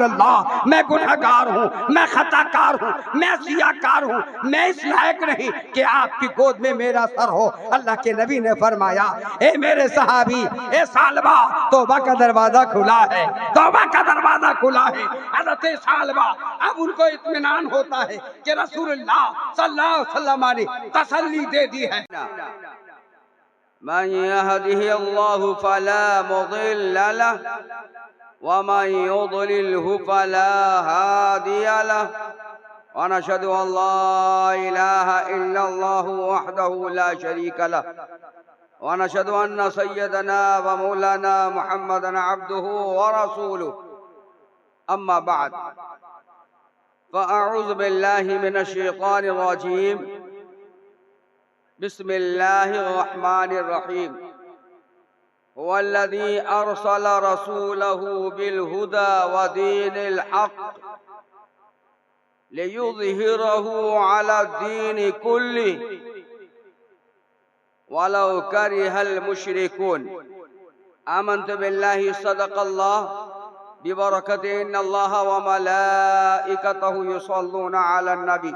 रसूल अल्लाह, मैं गुनहगार हूँ, मैं खताकार हूँ, मैं सियाकार हूँ, मैं इस लायक नहीं कि आपकी गोद में मेरा सर हो। अल्लाह के नबी ने फरमाया, ए मेरे सहाबी, ए सालबा, तौबा का दरवाजा खुला है, तौबा का दरवाजा खुला है। हज़रत सालबा अब उनको इत्मीनान होता है कि रसूलुल्लाह सल्लल्लाहु अलैहि वसल्लम ने तसल्ली दे दी है। मन यहदिहिल्लाहु फला मुदिल्ल लह व मन युद्लिलहु फला हादिय लह व नशहदु अल्ला इलाहा इल्लल्लाहु वहदहु ला शरीका लह व नशहदु अन्ना सय्यदना व मौलाना मुहम्मदन अब्दुहु व रसूलुहु। अम्मा बाद फ़अऊज़ु बिल्लाहि मिनश शैतानिर रजीम। बिस्मिल्लाहिर रहमानिर रहीम। हुवल्लज़ी अरसल रसूलहु बिल हुदा व दीनिल हक़ लियुज़हिरहु अला दीनि कुल्लिहि वलौ करिहल मुशरिकून। आमन्तु बिल्लाहि सदक़ल्लाह बिबरकति इन्नल्लाह व मलाइकतहु युसल्लूना अलन नबी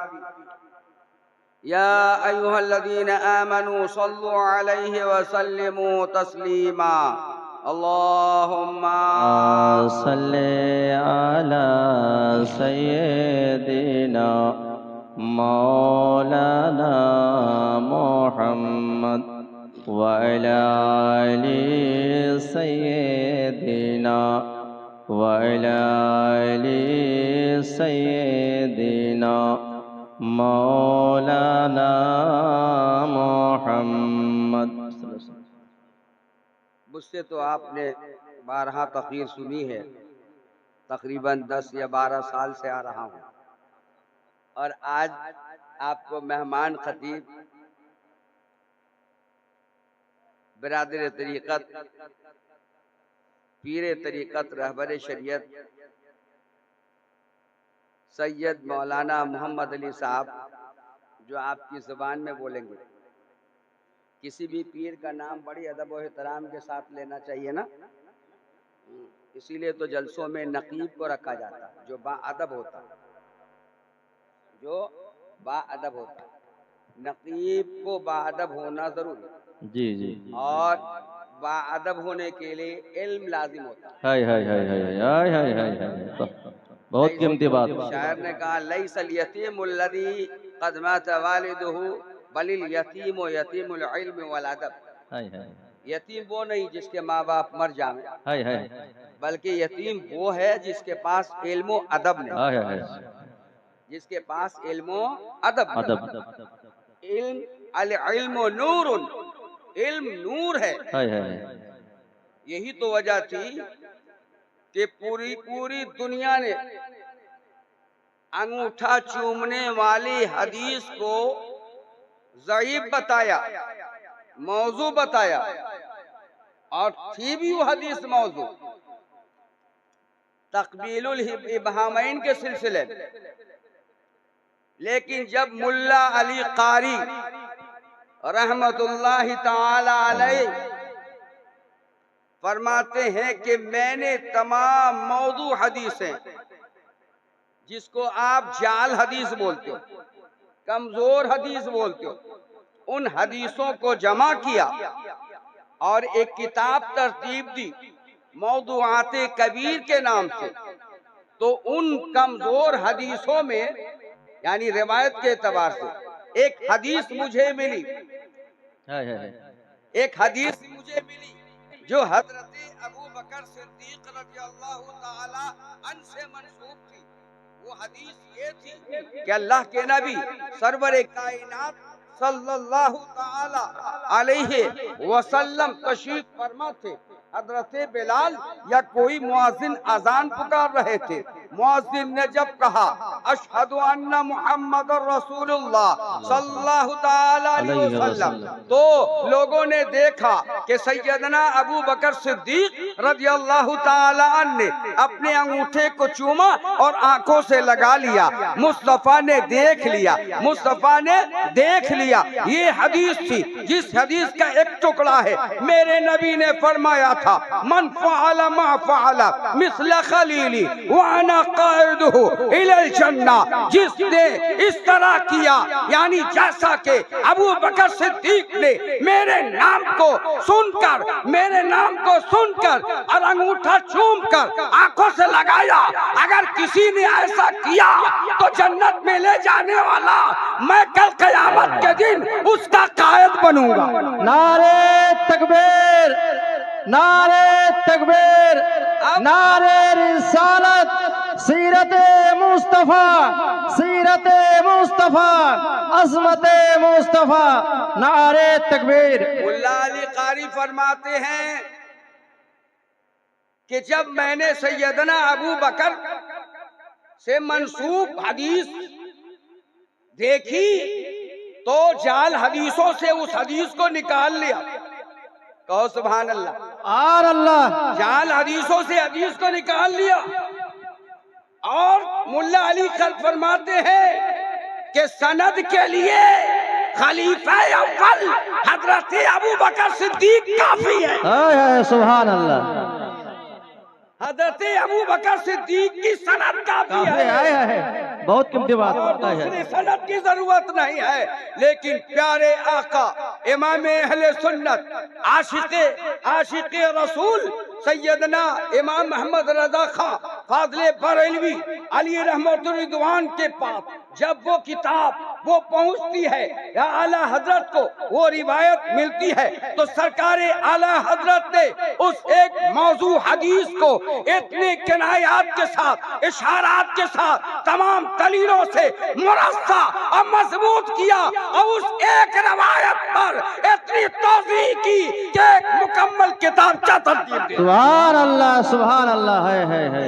या अय्युहल्लज़ीना आमनू सल्लु अलैहि व सल्लिमू तस्लीमा। अल्लाहुम्मा सल्ले अला सय्यिदिना मौलाना मुहम्मद व अला आलि सय्यिदिना व अला आलि सय्यिदिना मौलाना मुहम्मद। मुझसे तो आपने 12 तकरीर सुनी है, तकरीबन 10 या 12 साल से आ रहा हूँ, और आज आपको मेहमान खतीब बिरादर तरीक़त, पीर तरीक़त, रहबर शरीयत सैयद मौलाना मोहम्मद अली साहब, जो आपकी ज़ुबान में बोलेंगे। किसी भी पीर का नाम बड़ी अदब और एहतराम के साथ लेना चाहिए ना, इसीलिए तो जलसों में नकीब को रखा जाता है, जो बाअदब होता है, जो बाअदब होता है। नकीब को बाअदब होना जरूरी है। जी जी। और बाअदब होने के लिए इल्म लाजिम होता है। हाय हाय हाय हाय हाय हाय हाय हाय, बहुत कीमती बात। शायर ने कहा, लैसल यतीमुल लज़ी क़द मात वालिदुहु बलिल यतीमु यतीमुल इल्म वल अदब। हाय हाय यतीम वो नहीं जिसके माँ बाप मर जाएं, हाय हाय बल्कि यतीम वो है जिसके पास इल्म अदब नहीं, हाय हाय, जिसके पास इल्म अदब। अदब। इल्म अल इल्म नूरुन, इल्म नूर है। हाय हाय, यही तो वजह थी कि पूरी पूरी दुनिया ने अंगूठा चूमने वाली हदीस को ज़ईफ बताया, मौजू बताया, और थी भी वो हदीस मौजू तकबीलुल इब्हामैन के सिलसिले में। लेकिन जब मुल्ला अली कारी रहमतुल्लाहि ताला अलैह फरमाते हैं कि मैंने तमाम मौजू हदीसें, जिसको आप जाल हदीस बोलते हो, कमजोर हदीस बोलते हो, उन हदीसों को जमा किया और एक किताब तरतीब दी मौदूआते कबीर के नाम से। तो उन कमजोर हदीसों में, यानी रिवायत के एतबार से, एक हदीस मुझे मिली, एक हदीस मुझे मिली जो हजरत अबू बकर सिद्दीक रज़ियल्लाहु ताला अन्हु से मंसूब थी। वो हदीस ये थी कि अल्लाह के नबी सरवर कायनात सल्लल्लाहु ताला अलैहि वसल्लम तशरीफ फरमा थे। हजरत बिलाल या कोई मुअज्जिन अजान पुकार रहे थे, मुअज्जिन ने जब कहा अशहदु अन्ना मुहम्मद रसूलुल्लाह सल्लल्लाहु ताला अलैहि वसल्लम, तो लोगों ने देखा कि सैयदना अबू बकर सिद्दीक रज़ियल्लाहु ताला अन्हु ने अपने अंगूठे को चूमा और आंखों से लगा लिया। मुस्तफा ने देख लिया, मुस्तफा ने देख लिया। ये हदीस थी जिस हदीस का एक टुकड़ा है। मेरे नबी ने फरमाया था मन फ़अला मा फ़अला मिस्ल खलीली व अना क़ाइदुहु इलल जन्ना, जिसने इस तरह किया यानी जैसा कि अबू बकर सिद्दीक ने मेरे नाम को सुनकर, मेरे नाम को सुनकर और अंगूठा चूमकर आंखों से लगाया, अगर किसी ने ऐसा किया तो जन्नत में ले जाने वाला मैं कल क़यामत के दिन उसका कायद बनूंगा। नारे तकबीर, नारे तकबीर, नारे रिसालत, सीरत मुस्तफा, सीरत मुस्तफा, अज़मत मुस्तफा, नारे तकबीर। मुल्ला अली कारी फरमाते हैं कि जब मैंने सैयदना अबू बकर से मंसूब हदीस देखी तो जाल हदीसों से उस हदीस को निकाल लिया। कहो सुभान अल्लाह। और अल्लाह, जाल हदीसों से हदीस को निकाल लिया। और मुल्ला अली खल फरमाते हैं कि सनद के लिए खलीफा अव्वल हजरत अबू बकर सिद्दीक काफी है। हाय सुभान अल्लाह, हजरत अबू बकर सिद्दीक की सनद काफी है। बहुत कीमती बात और है। दूसरी सनद की जरूरत नहीं है। लेकिन प्यारे आका इमाम अहले सुन्नत आशिक़े रसूल सैयदना इमाम मोहम्मद रजा खां फाज़िले बरेलवी अली रहमतुर रिदवान के पास जब वो किताब वो पहुंचती है या आला हजरत को वो रिवायत मिलती है तो सरकार आला हजरत ने उस एक मौजू हदीस को इतने किनायात के साथ, इशारात के साथ, तमाम दलीलों से मुरस्सा और मजबूत किया और उस एक रवायत पर इतनी तौज़ीह की कि एक मुकम्मल किताब तरतीब दी। सुभान अल्लाह, सुभान अल्लाह। है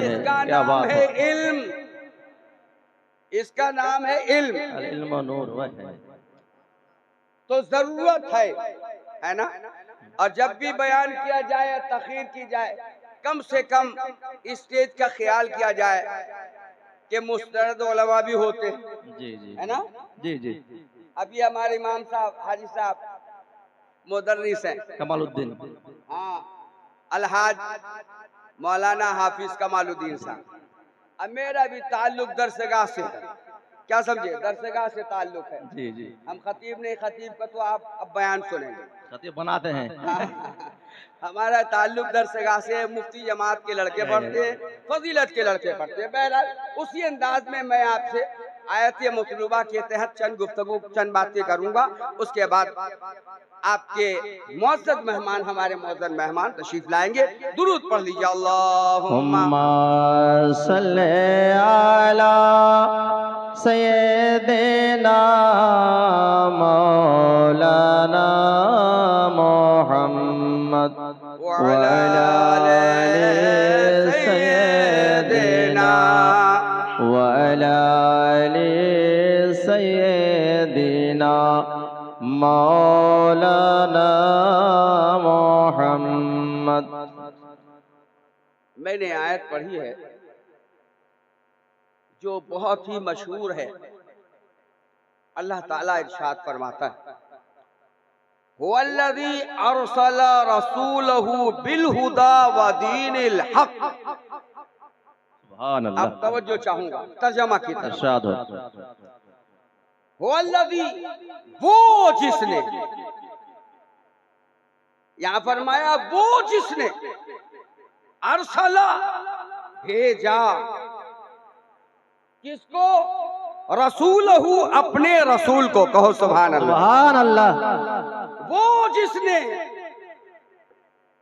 इसका क्या नाम बात है इल्म, इसका नाम है इल्म। इल्म नूर है। तो जरूरत है ना। और जब भी बयान किया जाए, तखरीर की जाए, कम से कम स्टेज का ख्याल किया जाए कि मुस्तरद उलमा भी होते हैं। जी जी, है ना। जी जी। अभी हमारे इमाम साहब हाजी साहब मुदर्रिस हैं कमालुद्दीन, हाँ, अलहाज मौलाना हाफिज कमालुद्दीन साहब। अब मेरा भी ताल्लुक दरसगाह से है, क्या समझे, दरसगाह से ताल्लुक है। जी जी। हम खतीब नहीं, खतीब का तो आप अब बयान सुनेंगे। खतीब बनाते हैं। हमारा ताल्लुक दरसगाह से, मुफ्ती जमात के लड़के पढ़ते हैं, फजीलत के लड़के पढ़ते हैं। बहरहाल उसी अंदाज में मैं आपसे आयत मतलूबा के तहत चंद गुफ्तगू, चंद बातें करूंगा। उसके बाद आपके मुअज़्ज़ज़ मेहमान, हमारे मुअज़्ज़ज़ मेहमान तशरीफ लाएंगे। दुरूद पढ़ लीजिए। अल्लाहुम्मा सल्ले अला सय्यिदिना मौलाना मुहम्मद व अला आलि सय्यिदिना व अला आलि सय्यिदिना मौलाना मुहम्मद। मैंने आयत पढ़ी है जो बहुत ही मशहूर है। अल्लाह ताला इरशाद फरमाता है हुवल्लज़ी अरसला रसूलहू बिलहुदा व दीनिल हक। सुभान अल्लाह। अब तवज्जो चाहूंगा तर्जमा की तरफ। इरशाद हो। हुवल्लज़ी, वो जिसने, यहाँ फरमाया वो जिसने, अरसला भेजा, किसको, रसूलहू, अपने रसूल को। कहो सुभान अल्लाह। सुभान अल्लाह। वो जिसने,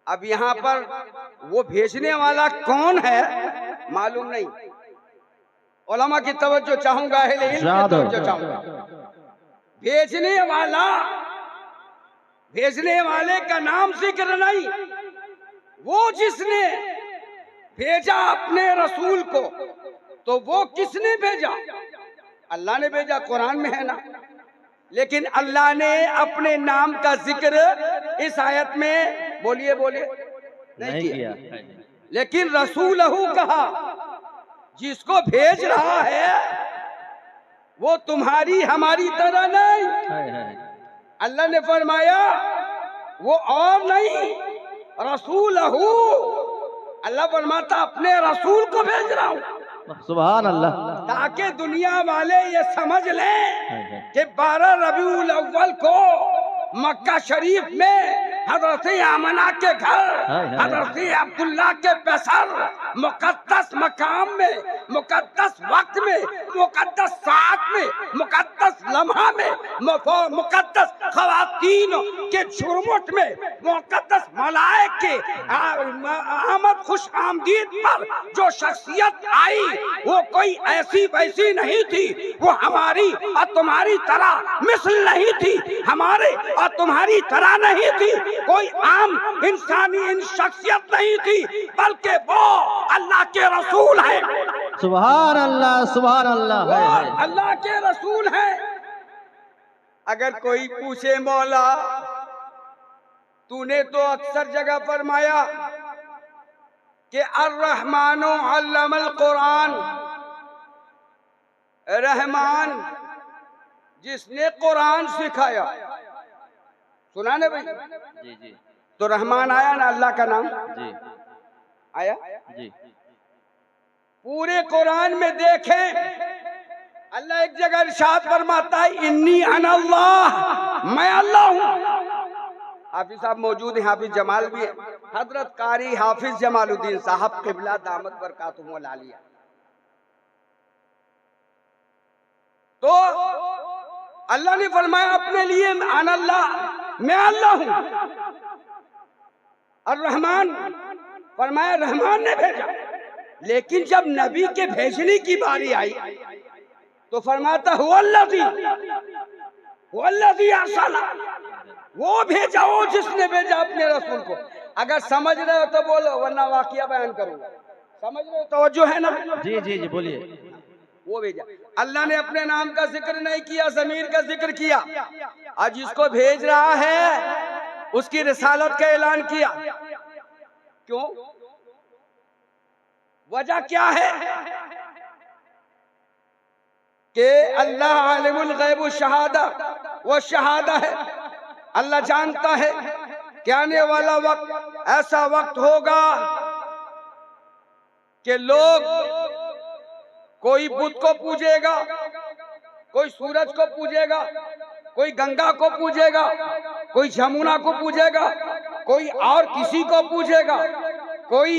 अब यहाँ पर वो भेजने वाला कौन है मालूम नहीं। उलमा की तवज्जो चाहूंगा, अहले इल्म की तवज्जो चाहूंगा। भेजने वाला, भेजने वाले का नाम जिक्र नहीं, वो जिसने भेजा अपने रसूल को तो वो किसने भेजा? अल्लाह ने भेजा, कुरान में है ना। लेकिन अल्लाह ने अपने नाम का जिक्र इस आयत में बोलिए नहीं किया। लेकिन रसूलहू कहा, जिसको भेज रहा है वो तुम्हारी हमारी तरह नहीं। अल्लाह ने फरमाया वो और नहीं, रसूलहू। अल्लाह फरमाता अपने रसूल को भेज रहा हूँ, सुभान अल्लाह, ताकि दुनिया वाले ये समझ लें कि 12 रबीउल अव्वल को मक्का शरीफ में हजरत आमना के घर, हजरत अब्दुल्ला के पैसर, मुकद्दस मकाम में, मुकद्दस वक्त में, मुकद्दस साथ में, मुकद्दस लम्हा में, मुकद्दस खवातीन के झुरमुट में, मुकद्दस मलाइक के आमद खुश आमदीद पर जो शख्सियत आई वो कोई ऐसी वैसी नहीं थी। वो हमारी और तुम्हारी तरह मिसल नहीं थी, हमारे और तुम्हारी तरह नहीं थी, कोई आम इंसानी इन शख्सियत नहीं थी, बल्कि वो अल्लाह के रसूल है। सुभान अल्लाह, सुभान अल्लाह, वो अल्लाह के रसूल है। अगर कोई पूछे मौला तूने तो अक्सर जगह फरमाया कि अर्रहमानो अल्लमल कुरान, रहमान जिसने कुरान सिखाया। सुना ना भाई? जी जी। तो रहमान आया ना अल्लाह का नाम? जी आया जी। पूरे कुरान में देखें, अल्लाह एक जगह इरशाद फरमाता है इन्नी अनल्लाह, मैं अल्लाह हूँ। हाफिज साहब मौजूद हैं, हाफिज जमाल भी है, हजरत कारी हाफिज जमालुद्दीन साहब क़िबला दामत बरकातुहुम आलिया। तो अल्लाह ने फरमाया अपने लिए अनल्लाह, मैं अल्लाह हूं। और रहमान फरमाया रहमान ने भेजा। लेकिन जब नबी के भेजने की बारी आई तो फरमाता हुवल्लज़ी अरसला, वो भेजा, वो जिसने भेजा अपने रसूल को। अगर समझ रहे हो तो बोलो, वरना वाकया बयान करूंगा। समझ रहे हो? तवज्जो है ना? जी जी जी, बोलिए। वो भेजा। अल्लाह ने अपने नाम का जिक्र नहीं किया, ज़मीर का जिक्र किया। और जिसको भेज रहा है उसकी रिसालत का ऐलान किया। क्यों? वजह क्या है कि अल्लाह आलिमुल गैब व शहादा, वो शहादा है। अल्लाह जानता है कि आने वाला वक्त ऐसा वक्त होगा कि लोग कोई बुत को पूजेगा, कोई सूरज को पूजेगा, कोई गंगा को पूजेगा, कोई जमुना को पूजेगा, कोई और किसी को पूजेगा, कोई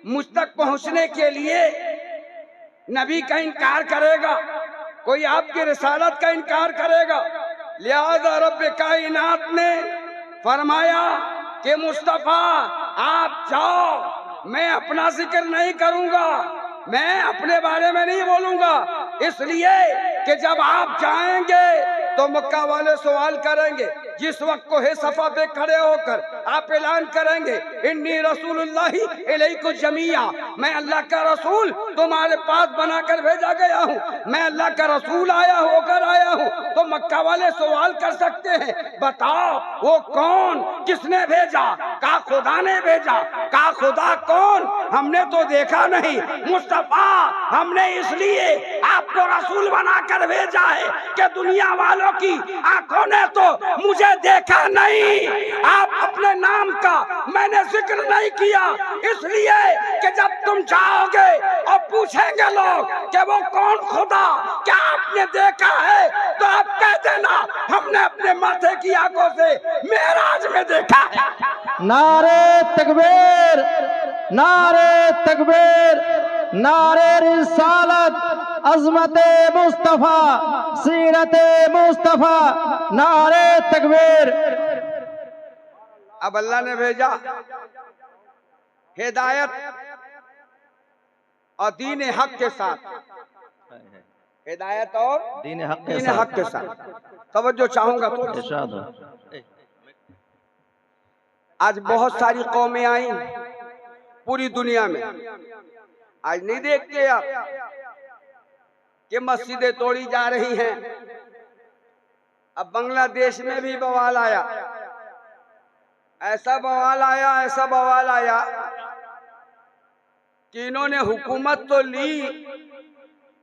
मुझ तक पहुंचने के लिए नबी का इनकार करेगा, कोई आपकी रिसालत का इनकार करेगा। लिहाजा रब कायनात ने फरमाया कि मुस्तफा आप जाओ, मैं अपना जिक्र नहीं करूंगा, मैं अपने बारे में नहीं बोलूंगा, इसलिए कि जब आप जाएंगे तो मक्का वाले सवाल करेंगे। जिस वक्त को है सफा पे खड़े होकर आप ऐलान करेंगे इन्नी रसूलुल्लाही इलैकुम जमीआ, मैं अल्लाह का रसूल तुम्हारे पास बनाकर भेजा गया हूँ, मैं अल्लाह का रसूल होकर आया हूँ। तो मक्का वाले सवाल कर सकते हैं, बताओ वो कौन, किसने भेजा? का खुदा ने भेजा। का खुदा कौन? हमने तो देखा नहीं। मुस्तफा हमने इसलिए आपको रसूल बनाकर भेजा है कि दुनिया वालों की आंखों ने तो मुझे देखा नहीं। आप अपने नाम का मैंने जिक्र नहीं किया, इसलिए कि जब तुम जाओगे और पूछेंगे लोग कि वो कौन खुदा, क्या आपने देखा है, तो आप कह देना हमने अपने माथे की आंखों से मेराज में देखा है। नारे तकबीर, नारे तकबीर, नारे रिसालत, अज़मत मुस्तफा, सीरत मुस्तफा, नारे तकबीर। अब अल्लाह ने भेजा हिदायत और दीन हक के साथ, हिदायत और दीन हक के साथ। तवज्जो चाहूंगा तो इरशाद हो। आज बहुत सारी कौमें आई पूरी दुनिया में, आज नहीं देखते आप कि मस्जिदें तोड़ी जा रही हैं। अब बांग्लादेश में भी बवाल आया, ऐसा बवाल आया, ऐसा बवाल आया कि इन्होंने हुकूमत तो ली,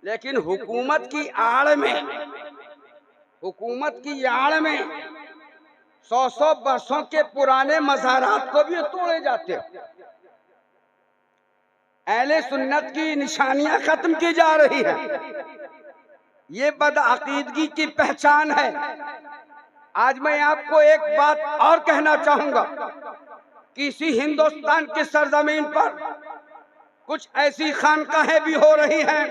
लेकिन हुकूमत की आड़ में 100 वर्षों के पुराने मज़ारात को भी तोड़े जाते हैं। अहले सुन्नत की निशानियां खत्म की जा रही है। ये बदअकीदगी की पहचान है। आज मैं आपको एक बात और कहना चाहूंगा कि इसी हिंदुस्तान की सरजमीन पर कुछ ऐसी खानकाहें भी हो रही हैं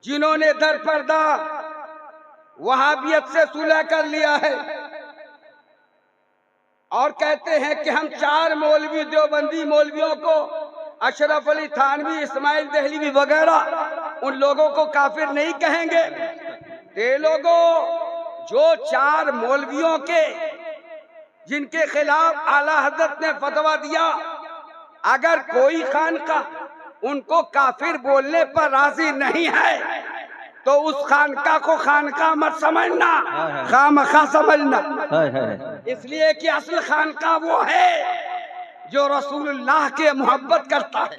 जिन्होंने दरपर्दा वहाबियत से सुलह कर लिया है और कहते हैं कि हम 4 मौलवी देवबंदी मौलवियों को, अशरफ अली थानवी, इस्माइल दहलवी वगैरह, उन लोगों को काफिर नहीं कहेंगे। ये लोगों जो 4 मौलवियों के जिनके खिलाफ आला हजरत ने फतवा दिया, अगर कोई खानका उनको काफिर बोलने पर राजी नहीं है तो उस खानका को खानका मत समझना, खामखा समझना। इसलिए कि असल खानका वो है जो रसूलुल्लाह के मोहब्बत करता है।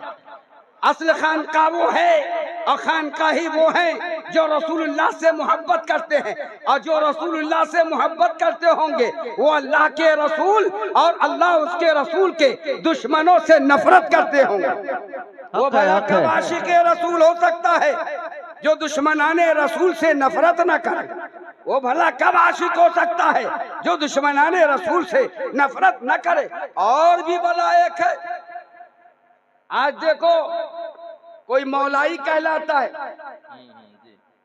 असल खानका वो है और खानका ही वो है जो रसूलुल्लाह से मोहब्बत करते हैं, और जो रसूलुल्लाह से मोहब्बत करते होंगे वो अल्लाह के रसूल और अल्लाह उसके रसूल के दुश्मनों से नफरत करते होंगे। वो भला कब आशिक़े रसूल हो सकता है जो दुश्मनाने रसूल से नफरत न करे? वो भला कब आशिक हो सकता है जो दुश्मनाने रसूल से नफरत न करे? और भी भला एक आज देखो कोई मौलाई कहलाता है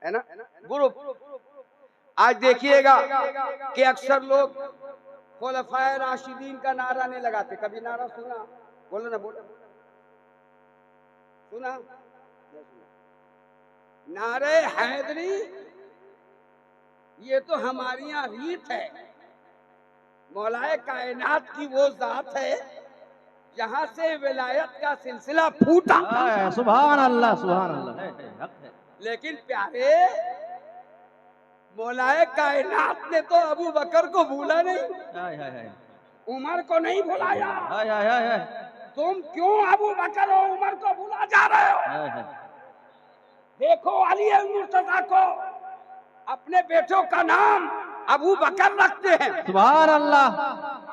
ना ग्रुप। आज देखिएगा कि अक्सर लोग खुलफाए राशिदीन का नारा नहीं लगाते। कभी नारा सुना? बोलो ना, बोलो। सुना? नारे हैदरी ये तो हमारी यहाँ रीत है। मौलाए कायनात की वो जात है जहाँ से विलायत का सिलसिला फूटा। सुभान अल्लाह, सुभान अल्लाह। लेकिन प्यारे मौलाए कायनात ने तो अबू बकर को भूला नहीं, उमर को नहीं भुलाया। तुम क्यों अबू बकर और उमर को भूला जा रहे हो? देखो अली मुर्तजा को अपने बेटों का नाम अबू बकर रखते हैं, सुभान अल्लाह।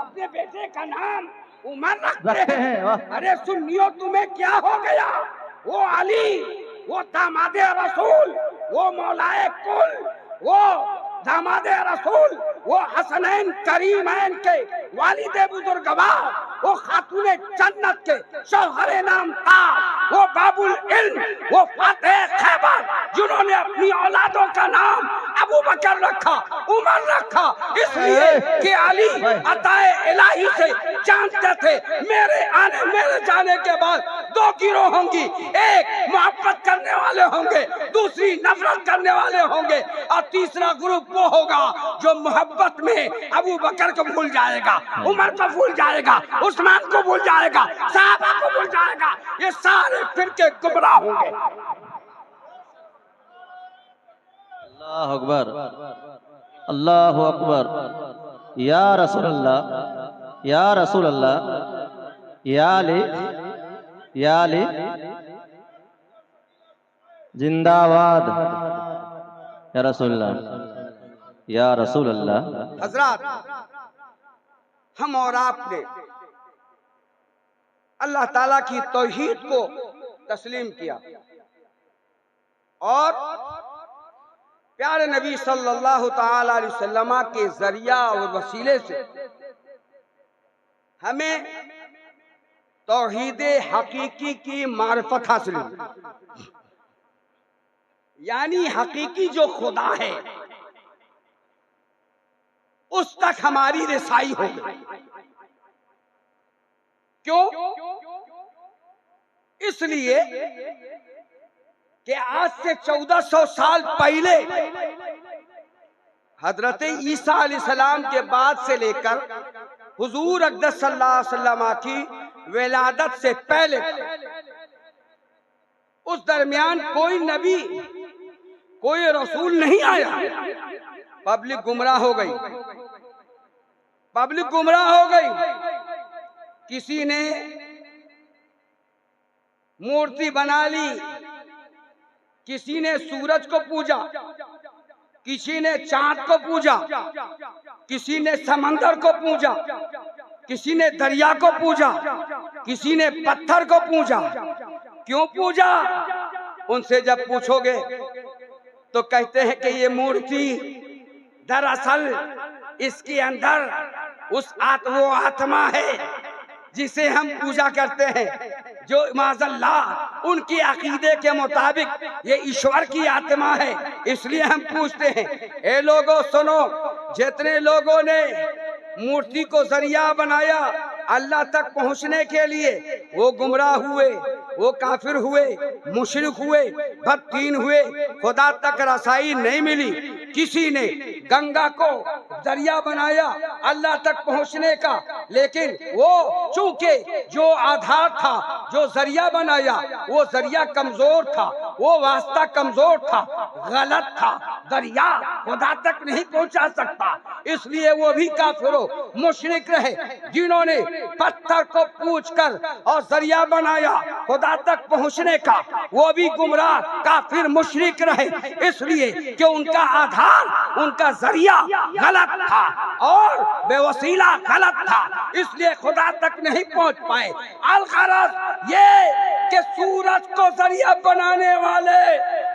अपने बेटे का नाम उमर रखते हैं। अरे सुन्नियों तुम्हें क्या हो गया? वो अली, वो दामादे रसूल, वो मौलाए कुल, वो दामादे रसूल, वो हसनैन करीमैन के वालिदे बुजुर्गवार, वो खातूने जन्नत के शौहरे नाम था, वो बाबुल इल्म, वो फातेह खैबर, जिन्होंने अपनी औलादों का नाम अबू बकर रखा, उमर रखा, इसलिए कि अली अताए इलाही से जानते थे मेरे जाने के बाद 2 गिरोह होंगी। एक मोहब्बत करने वाले होंगे, दूसरी नफरत करने वाले होंगे, और तीसरा ग्रुप वो होगा जो मोहब्बत में अबू बकर को भूल जाएगा, उमर को भूल जाएगा, उस्मान को भूल जाएगा, सहाबा को भूल जाएगा। ये सारे फिरके गुमराह होंगे। अल्लाह अकबर, अल्लाह अकबर। या रसूल अल्लाह, या रसूल अल्लाह, या अली, या अली जिंदाबाद, या रसूल अल्लाह, या रसूल अल्लाह। हजरात, हम और आपने अल्लाह ताला की तौहीद को तस्लीम किया और प्यारे नबी सल्लल्लाहु ताला अलैहि वसल्लम के जरिया और वसीले से हमें तौहीद हकीकी की मारिफत हासिल हुई। यानी हकीकी जो खुदा है उस तक हमारी रिसाई हो गई। क्यों? इसलिए कि आज से 1400 साल पहले हजरत ईसा अलैहिस्सलाम के बाद से लेकर हुजूर अक़दस सल्लल्लाहु अलैहि वसल्लम की विलादत से पहले उस दरमियान कोई नबी कोई रसूल नहीं आया। पब्लिक गुमराह हो गई, पब्लिक गुमराह हो गई। किसी ने मूर्ति बना ली, किसी ने सूरज को पूजा, किसी ने चांद को पूजा, किसी ने समंदर को पूजा, किसी ने दरिया को पूजा, किसी ने पत्थर को पूजा। क्यों पूजा? उनसे जब पूछोगे तो कहते हैं कि ये मूर्ति दरअसल इसके अंदर उस वो आत्मा है जिसे हम पूजा करते हैं, जो माज़अल्लाह उनके अकीदे के मुताबिक ये ईश्वर की आत्मा है, इसलिए हम पूछते हैं। ए लोगों सुनो, जितने लोगों ने मूर्ति को जरिया बनाया अल्लाह तक पहुंचने के लिए, वो गुमराह हुए, वो काफिर हुए, मुशरिक हुए, बददीन हुए, खुदा तक रसाई नहीं मिली। किसी ने गंगा को दरिया बनाया अल्लाह तक पहुंचने का, लेकिन वो चूंकि जो आधार था, जो जरिया बनाया वो जरिया कमजोर था, वो वास्ता कमजोर था, गलत था, दरिया खुदा तक नहीं पहुंचा सकता, इसलिए वो भी काफिर मुशरिक रहे। जिन्होंने पत्थर को पूछकर और जरिया बनाया खुदा तक पहुंचने का, वो भी गुमराह काफिर मुशरिक रहे, इसलिए कि उनका आधार, उनका जरिया गलत था और बेवसीला गलत था, इसलिए खुदा तक नहीं पहुंच पाए। अलगरज ये कि सूरज को जरिया बनाने वाले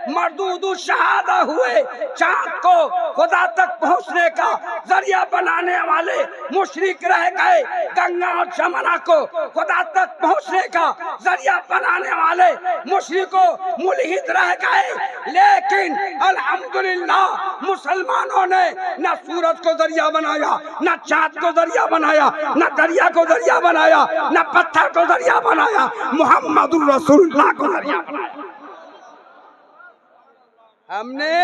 मरदूद शहादा हुए, चांद को खुदा तक पहुंचने का जरिया बनाने वाले मुशरिक रह गए, गंगा और जमुना को खुदा तक पहुंचने का जरिया बनाने वाले मुशरिकों मुल्हिद रह गए। लेकिन अल्हम्दुलिल्लाह मुसलमानों ने न सूरज को जरिया बनाया, न चांद को जरिया बनाया, न दरिया को जरिया बनाया, न पत्थर को जरिया बनाया, मुहम्मदुर रसूलुल्लाह को जरिया बनाया। हमने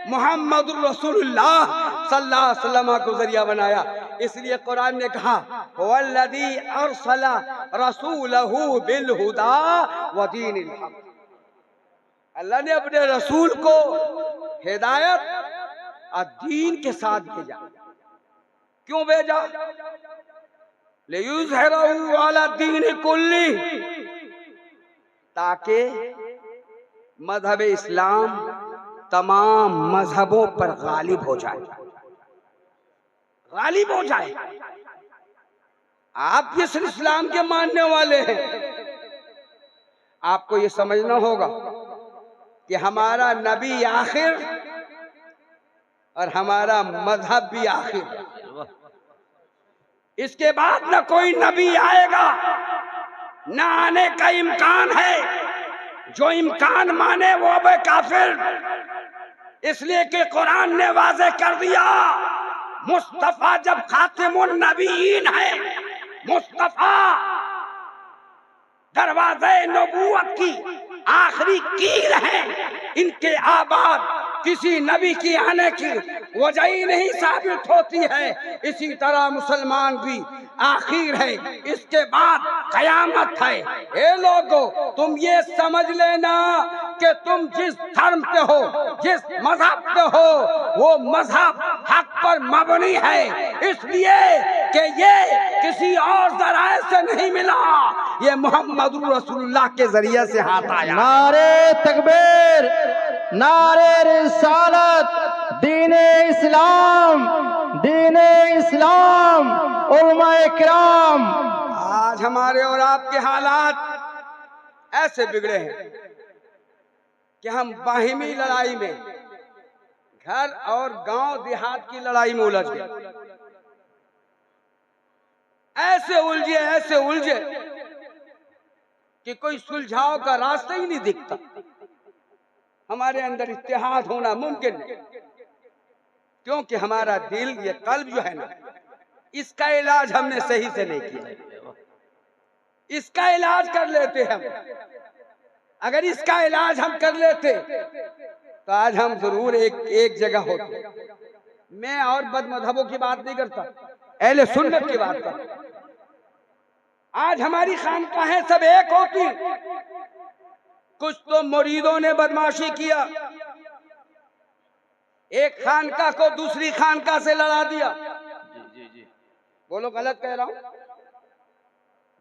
मुहम्मदुर रसूलुल्लाह सल्लल्लाहु अलैहि वसल्लम को जरिया बनाया। इसलिए कुरान ने कहा वल्लज़ी अरसला रसूलहू बिल हुदा व दीनिल हक, अल्लाह ने अपने रसूल को हिदायत और दीन के साथ भेजा। क्यों भेजा? लियुज़हिरहू अला दीन कुल्ली, ताकि मजहब इस्लाम तमाम मजहबों पर गालिब हो जाए, गालिब हो जाए। आप जिस इस्लाम के मानने वाले हैं, आपको ये समझना होगा कि हमारा नबी आखिर और हमारा मजहब भी आखिर। इसके बाद न कोई नबी आएगा, न आने का इम्कान है। जो इम्कान माने वो अब काफिर, इसलिए कि कुरान ने वाज़े कर दिया मुस्तफा जब खातिमुन नबीयीन है, मुस्तफा दरवाजे नबूवत की आखिरी कील है, इनके आबाद किसी नबी की आने की वजह ही नहीं साबित होती है। इसी तरह मुसलमान भी आखिर है, इसके बाद कयामत है। ए लोगों, तुम ये समझ लेना कि तुम जिस धर्म पे हो, जिस मजहब पे हो, वो मजहब हक पर मबनी है, इसलिए कि ये किसी और जराए से नहीं मिला, ये मोहम्मद रसूलुल्लाह के जरिए से हाथ आया। नारे तकबीर, नारे रिसालत, दीने इस्लाम, दीने इस्लाम, उलमाए किराम। आज हमारे और आपके हालात ऐसे बिगड़े हैं कि हम बाहिमी लड़ाई में, घर और गांव देहात की लड़ाई में उलझ गए। ऐसे उलझे कि कोई सुलझाव का रास्ता ही नहीं दिखता। हमारे अंदर इत्तेहाद होना मुमकिन नहीं, क्योंकि हमारा दिल, ये कल्ब जो है ना, इसका इलाज हमने सही से नहीं किया। इसका इलाज कर लेते हम, अगर इसका इलाज हम कर लेते तो आज हम जरूर एक जगह होते। मैं और बद मजहबों की बात नहीं करता, अहले सुन्नत की बात करता। आज हमारी खानकाहें सब एक होती, कुछ तो मुरीदों ने बदमाशी किया, एक खानका को दूसरी खानका से लड़ा दिया। बोलो गलत कह रहा हूं?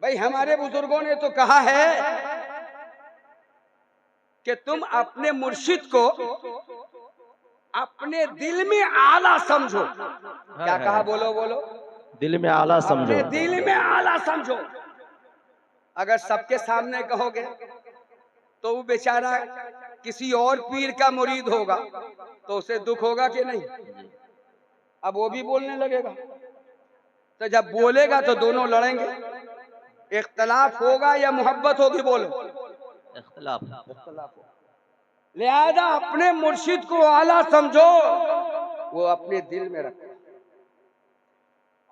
भाई हमारे बुजुर्गों ने तो कहा है कि तुम अपने मुर्शिद को अपने दिल में आला समझो। क्या कहा? बोलो बोलो। दिल में आला समझो। अपने दिल में आला समझो। अगर सबके सामने कहोगे तो वो बेचारा किसी और पीर का मुरीद होगा तो उसे दुख होगा कि नहीं? अब वो भी बोलने लगेगा, तो जब बोलेगा तो दोनों लड़ेंगे, इख्तलाफ होगा या मोहब्बत होगी? बोलो। इख्तलाफ। लिहाजा अपने मुर्शिद को आला समझो, वो अपने दिल में रखो।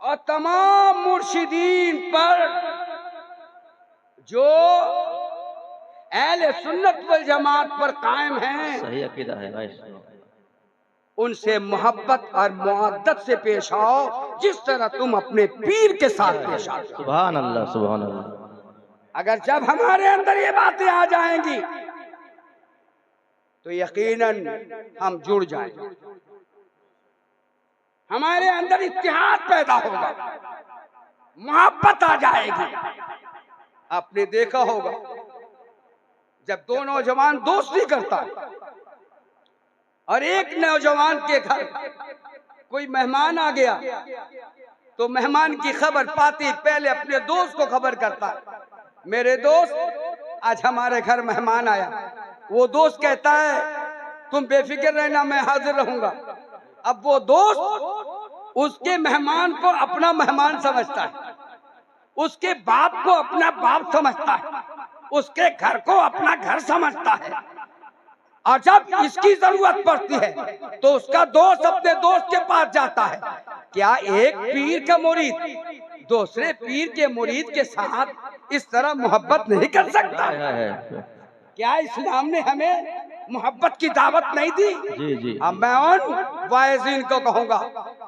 और तमाम मुर्शिदीन पर जो अहले सुन्नत वल जमात पर कायम हैं, सही अकीदा है भाई, उनसे मोहब्बत और मुअद्दत से पेश आओ, जिस तरह तुम अपने पीर के साथ पेश आओ। सुभान अल्लाह, सुभान अल्लाह। अगर जब हमारे अंदर ये बातें आ जाएंगी तो यकीनन हम जुड़ जाएंगे, हमारे अंदर इत्तेहाद पैदा होगा, मोहब्बत आ जाएगी। आपने देखा होगा जब दो नौजवान दोस्ती करता और एक नौजवान के घर कोई मेहमान आ गया तो मेहमान की खबर पाते पहले अपने दोस्त को खबर करता, मेरे दोस्त आज हमारे घर मेहमान आया। वो दोस्त कहता है तुम बेफिक्र रहना, मैं हाजिर रहूंगा। अब वो दोस्त उसके मेहमान को अपना मेहमान समझता है, उसके बाप को अपना बाप समझता है, उसके घर को अपना घर समझता है। और जब इसकी जरूरत पड़ती है तो उसका दोस्त अपने दोस्त के पास जाता है। क्या एक पीर का मुरीद दूसरे पीर के मुरीद के साथ इस तरह मोहब्बत नहीं कर सकता? क्या इस्लाम ने हमें मोहब्बत की दावत नहीं दी? जी जी। अब मैं उन वाइज़ीन को कहूंगा,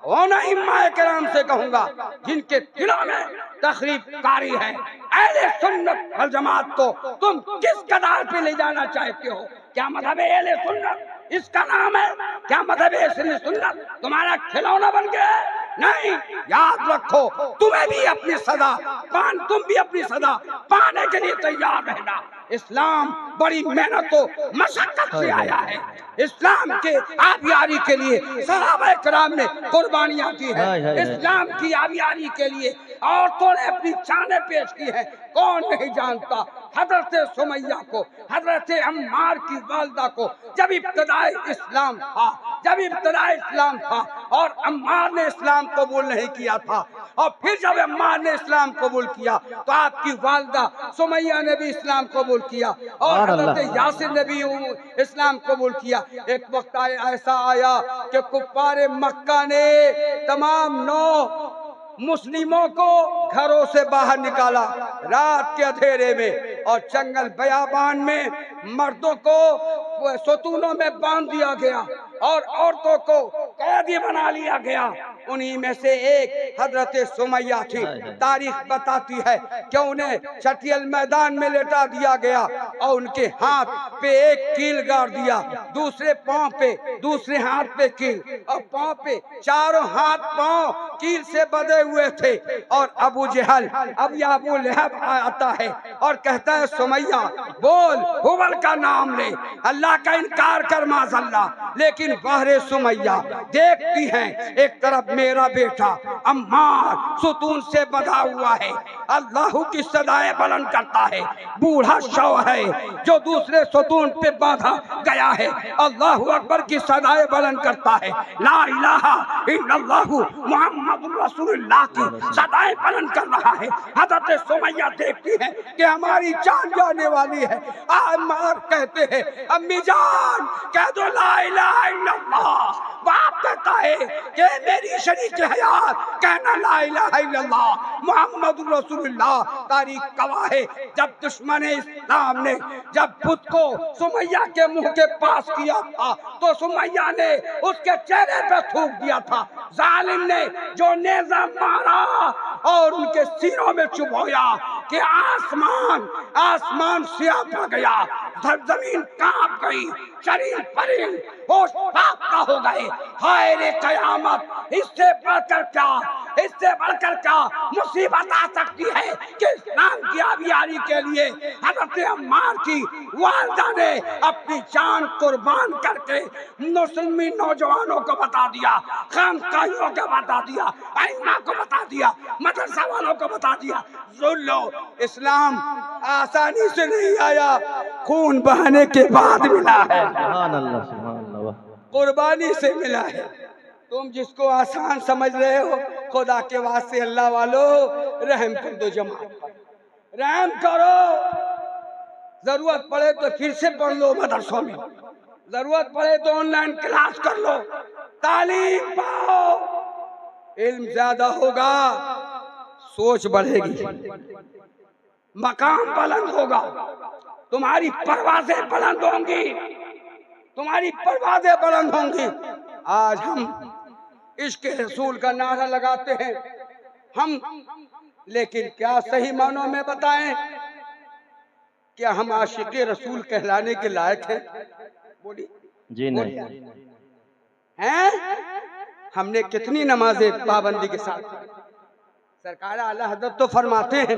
उन इमाम किराम से कहूंगा जिनके दिलों में तखरीब कारी है, अहले सुन्नत वल जमात को तुम किस कदार पे ले जाना चाहते हो? क्या मजहब अहले सुन्नत इसका नाम है? क्या मजहब अहले सुन्नत तुम्हारा खिलौना बन गया? नहीं, याद रखो, तुम्हें भी अपनी सजा तुम भी अपनी सजा पाने के लिए तैयार रहना। इस्लाम बड़ी मेहनतों मशक्कत से आया है। इस्लाम के आबियारी के लिए सहाबा किराम ने कुर्बानियां की है। इस्लाम की आबियारी के लिए औरतों ने अपनी जानें पेश की है। कौन नहीं जानता हजरत सुमैया को, हजरत अम्मार की वालदा को, जब इब्तिदाए इस्लाम था और अम्मार ने इस्लाम कबूल नहीं किया था, और फिर जब अम्मार ने इस्लाम कबूल किया तो आपकी वालदा सुमैया ने भी इस्लाम कबूल किया और हजरत यासिर ने भी इस्लाम कबूल किया। एक वक्त ऐसा आया कि कुफ्फारे मक्का ने तमाम 9 मुस्लिमों को घरों से बाहर निकाला रात के अंधेरे में, और जंगल बयाबान में मर्दों को सतूनों में बांध दिया गया और औरतों को कैदी बना लिया गया। उन्हीं में से एक हजरत सुमैया थी। तारीख बताती है कि उन्हें चटियल मैदान में लेटा दिया गया और उनके हाथ पे एक कील गाड़ दिया, दूसरे पांव पे, दूसरे हाथ पे कील, और पांव पे चारों हाथ पांव कील से बंधे हुए थे। और अबू जहल अबू लहब आता है और कहता है सुमैया बोल, हुबल का नाम ले, अल्लाह का इनकार कर माज़अल्लाह। लेकिन बहरे सुमैया देखती हैं एक तरफ मेरा बेटा अम्मार सुतून से बंधा हुआ है, अल्लाह की सदाएं बुलंद करता है, बूढ़ा शव है जो दूसरे सुतून पे बांधा गया है, अल्लाह अकबर की सदाएं बुलंद करता है, ला इलाहा इल्लल्लाहु मुहम्मदुर रसूलुल्लाह की सदाएं बुलंद कर रहा है। हजरत सुमैया देखती है कि हमारी जान जाने वाली है। अम्मार कहते हैं अम्मी जान कह दो ला इलाहा इल्लल्लाह बाप कहता है कि मेरी शरीक हयात कहना ला इलाहा इल्लल्लाह मुहम्मदुर रसूलुल्लाह। तारीख गवाह है जब दुश्मन इस्लाम ने जब बुत को सुमैया के मुंह के पास किया था तो सुमैया ने उसके चेहरे पे थूक दिया था। जालिम ने जो नेज़ा मारा और उनके सीनों में चुभोया कि आसमान सिया पड़ गया, जमीन कांप गई, शरीर परिंद होश फाख्ता हो गए। हाय रे कयामत, इससे बढ़कर क्या मुसीबत आ सकती है कि इस्लाम की आबियारी के लिए हज़रत अम्मार की वालिदा ने अपनी जान कुर्बान करके मुस्लिम नौजवानों को बता दिया, खानकाहियों को बता दिया, आइम्मा को बता दिया, मदरसा वालों को बता दिया, सुन लो इस्लाम आसानी से नहीं आया, खून बहाने के बाद मिला है, सुभान अल्लाह, सुभान अल्लाह। कुर्बानी से मिला है। तुम जिसको आसान समझ रहे हो, खुदा के वास्ते अल्लाह वालों रहम कर दो, जमात पर रहम करो। जरूरत पड़े तो फिर से पढ़ लो मदरसों में, जरूरत पड़े तो ऑनलाइन क्लास कर लो, तालीम पाओ, इल्म ज्यादा होगा, सोच बढ़ेगी, मकाम बुलंद होगा, तुम्हारी परवाज़ें बुलंद होंगी, तुम्हारी परवाज़ें बुलंद होंगी। आज हम इश्क रसूल का नारा लगाते हैं हम, लेकिन क्या सही मानों में बताएं, क्या हम आशिक रसूल कहलाने के लायक हैं? बोली जी नहीं। हैं? हमने कितनी नमाजें पाबंदी के साथ पढ़ी? सरकार आला हज़रत तो फरमाते हैं,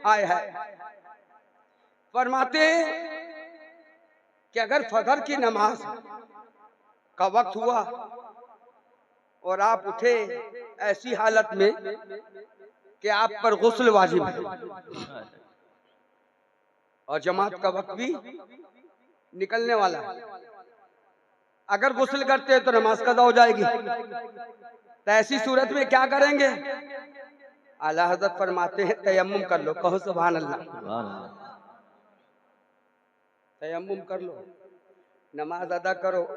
आए है फरमाते हैं कि अगर फजर की नमाज का वक्त हुआ और आप उठे ऐसी हालत में कि आप पर गुस्ल वाजिब है और जमात का वक्त भी निकलने वाला है, अगर गुस्ल करते हैं तो नमाज कज़ा हो जाएगी। तो ऐसी सूरत में क्या करेंगे? आला हज़रत फरमाते हैं तयम्मुम कर लो, कहो सुभान अल्लाह। तयम्मुम कर लो, नमाज अदा करो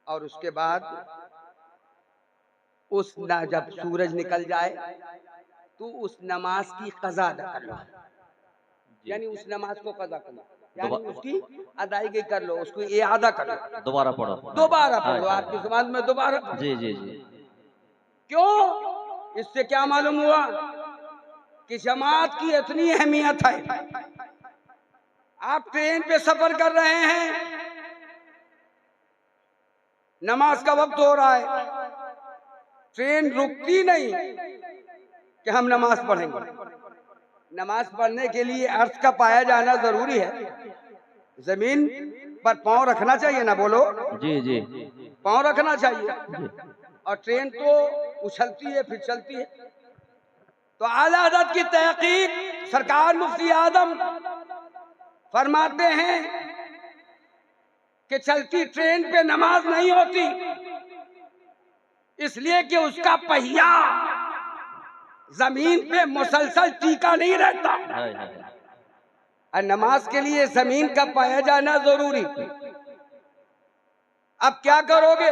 और उसके बाद जब सूरज निकल जाए तो उस नमाज की कज़ा अदा कर लो, यानी उस नमाज को कज़ा कर लो, यानी उसकी अदायगी कर लो, उसको इआदा कर लो, दोबारा पढ़ो, आपकी ज़बान में दोबारा पढ़ो। जी जी जी। क्यों? इससे क्या मालूम हुआ कि जमात की इतनी अहमियत है। आप ट्रेन पे सफर कर रहे हैं, नमाज का वक्त हो रहा है, ट्रेन रुकती नहीं कि हम नमाज पढ़ेंगे। नमाज पढ़ने के लिए अर्श का पाया जाना जरूरी है, जमीन पर पांव रखना चाहिए ना, बोलो जी जी, पांव रखना चाहिए। और ट्रेन तो उछलती है फिर चलती है। तो आला हज़रत की तहकीक सरकार मुफ्ती आदम फरमाते हैं कि चलती ट्रेन पे नमाज नहीं होती, इसलिए कि उसका पहिया जमीन पे मुसलसल टीका नहीं रहता, और नमाज के लिए जमीन का पाया जाना जरूरी। अब क्या करोगे?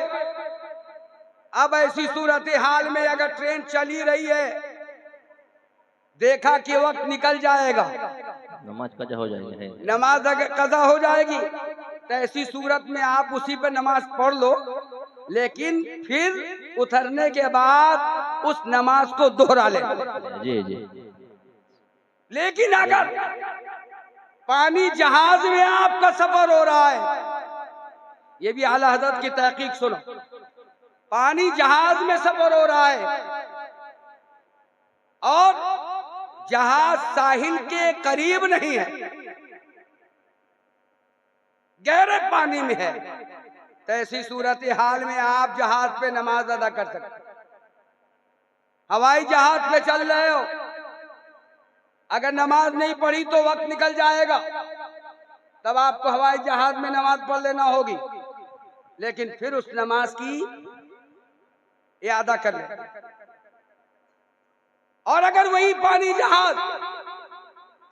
अब ऐसी सूरत हाल में अगर ट्रेन चली रही है, देखा कि वक्त निकल जाएगा, नमाज कज़ा हो जाएगी, नमाज अगर कज़ा हो जाएगी, तो ऐसी सूरत में आप उसी पर नमाज पढ़ लो, लेकिन फिर उतरने के बाद उस नमाज को दोहरा ले। जी जी। लेकिन अगर पानी जहाज में आपका सफर हो रहा है, ये भी आला हज़रत की तहकीक सुनो, पानी जहाज में सफर हो रहा है और जहाज साहिल के करीब नहीं है, गहरे पानी में है, तो ऐसी सूरत हाल में आप जहाज पे नमाज अदा कर सकते। हवाई जहाज पे चल रहे हो, अगर नमाज नहीं पढ़ी तो वक्त निकल जाएगा, तब आपको हवाई जहाज में नमाज पढ़ लेना होगी, लेकिन फिर उस नमाज की इआदा कर ले। और अगर वही पानी जहाज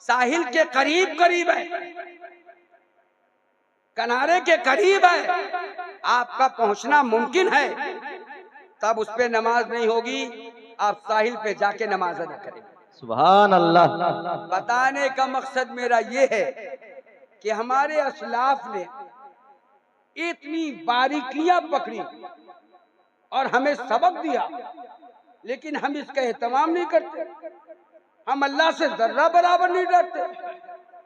साहिल के करीब करीब है, किनारे के करीब है, आपका पहुंचना मुमकिन है, तब उस पे नमाज नहीं होगी, आप साहिल पे जाके नमाज अदा करें। सुभान अल्लाह। बताने का मकसद मेरा ये है कि हमारे असलाफ ने इतनी बारीकियां पकड़ी और हमें सबक दिया, लेकिन हम इसका एहतमाम नहीं करते। हम अल्लाह से जर्रा बराबर नहीं डरते।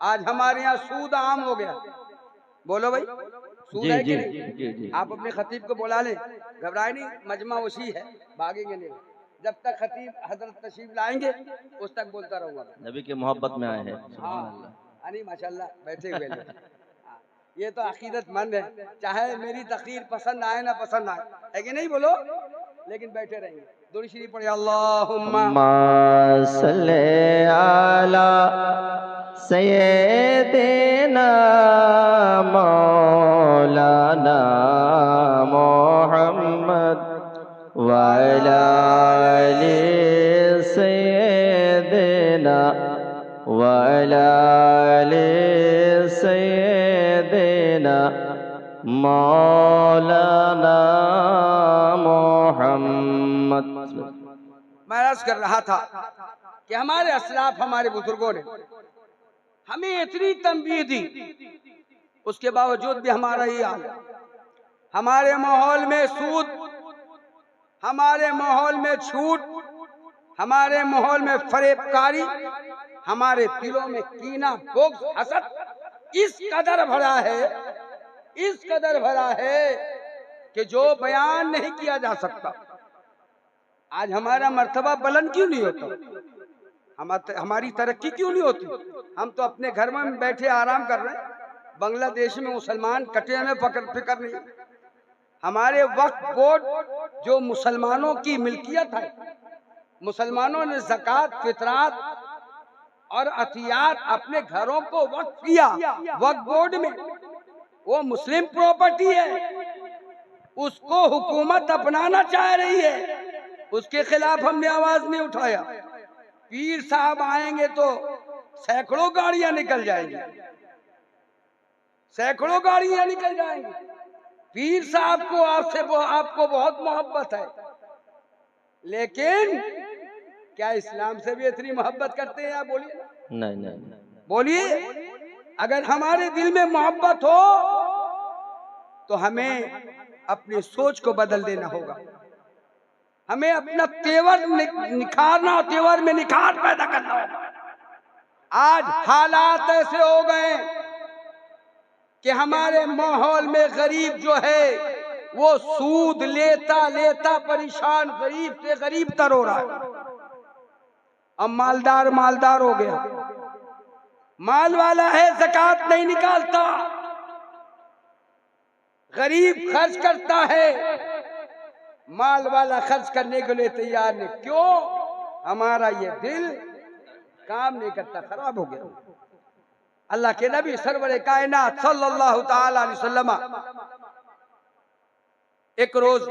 आज हमारे यहाँ सूद आम हो गया। बोलो भाई, सूद जी है कि जी नहीं? जी जी। आप अपने खतीब को बुला लें, घबराए नहीं, मजमा उसी है, भागेंगे नहीं। जब तक खतीब हजरत तशरीफ लाएंगे उस तक बोलता रहूंगा। नबी के मोहब्बत में आए हैं। हाँ, सुभान अल्लाह। अरे माशाल्लाह बैठे हुए लोग। हाँ, ये तो अकीदतमंद है, चाहे मेरी तकरीर पसंद आए ना पसंद आए, है कि नहीं बोलो, लेकिन बैठे रहेंगे। दुरूद शरीफ पढ़े, अल्लाहुम्मा सल्ले अला सय्यिदिना मौलाना मोहम्मद व अला आलि सय्यिदिना व अला आलि सय्यिदिना मौलाना मोहम्मद। मैं अर्ज कर रहा था कि हमारे असलाफ, हमारे बुजुर्गों ने हमें इतनी तंबीह दी, उसके बावजूद भी हमारा ये हाल है। हमारे माहौल में सूद, हमारे माहौल में छूट, हमारे माहौल में फरेबकारी, हमारे दिलों में कीना, बुग़्ज़, हसद इस कदर भरा है, इस कदर भरा है कि जो बयान नहीं किया जा सकता। आज हमारा मर्तबा बुलंद क्यों नहीं होता? हमारी तरक्की क्यों नहीं होती? हम तो अपने घर में बैठे आराम कर रहे हैं। बांग्लादेश में मुसलमान कटे में फिक्र नहीं। हमारे वक्फ बोर्ड जो मुसलमानों की मिल्कियत है, मुसलमानों ने ज़कात, फितरात और अतियात अपने घरों को वक्फ किया वक्फ बोर्ड में, वो मुस्लिम प्रॉपर्टी है, उसको हुकूमत अपनाना चाह रही है, उसके खिलाफ हमने आवाज नहीं उठाया। पीर साहब आएंगे तो सैकड़ों गाड़ियां निकल जाएंगी, सैकड़ों गाड़ियां निकल जाएंगी। पीर साहब को आपको बहुत मोहब्बत है, लेकिन क्या इस्लाम से भी इतनी मोहब्बत करते हैं? आप बोलिए। नहीं नहीं, बोलिए। अगर हमारे दिल में मोहब्बत हो तो हमें अपनी सोच को बदल देना होगा, हमें अपना तेवर निखारना, तेवर में निखार पैदा करना होगा। आज हालात ऐसे हो गए कि हमारे माहौल में गरीब जो है वो सूद लेता लेता परेशान, गरीब से गरीब तर हो रहा है। अब मालदार मालदार हो गया, माल वाला है ज़कात नहीं निकालता, गरीब खर्च करता है, माल वाला खर्च करने के लिए तैयार नहीं। क्यों? हमारा ये दिल काम नहीं करता, खराब हो गया। अल्लाह के नबी सरवर कायनात सल्लल्लाहु ताला अलैहि वसल्लम एक रोज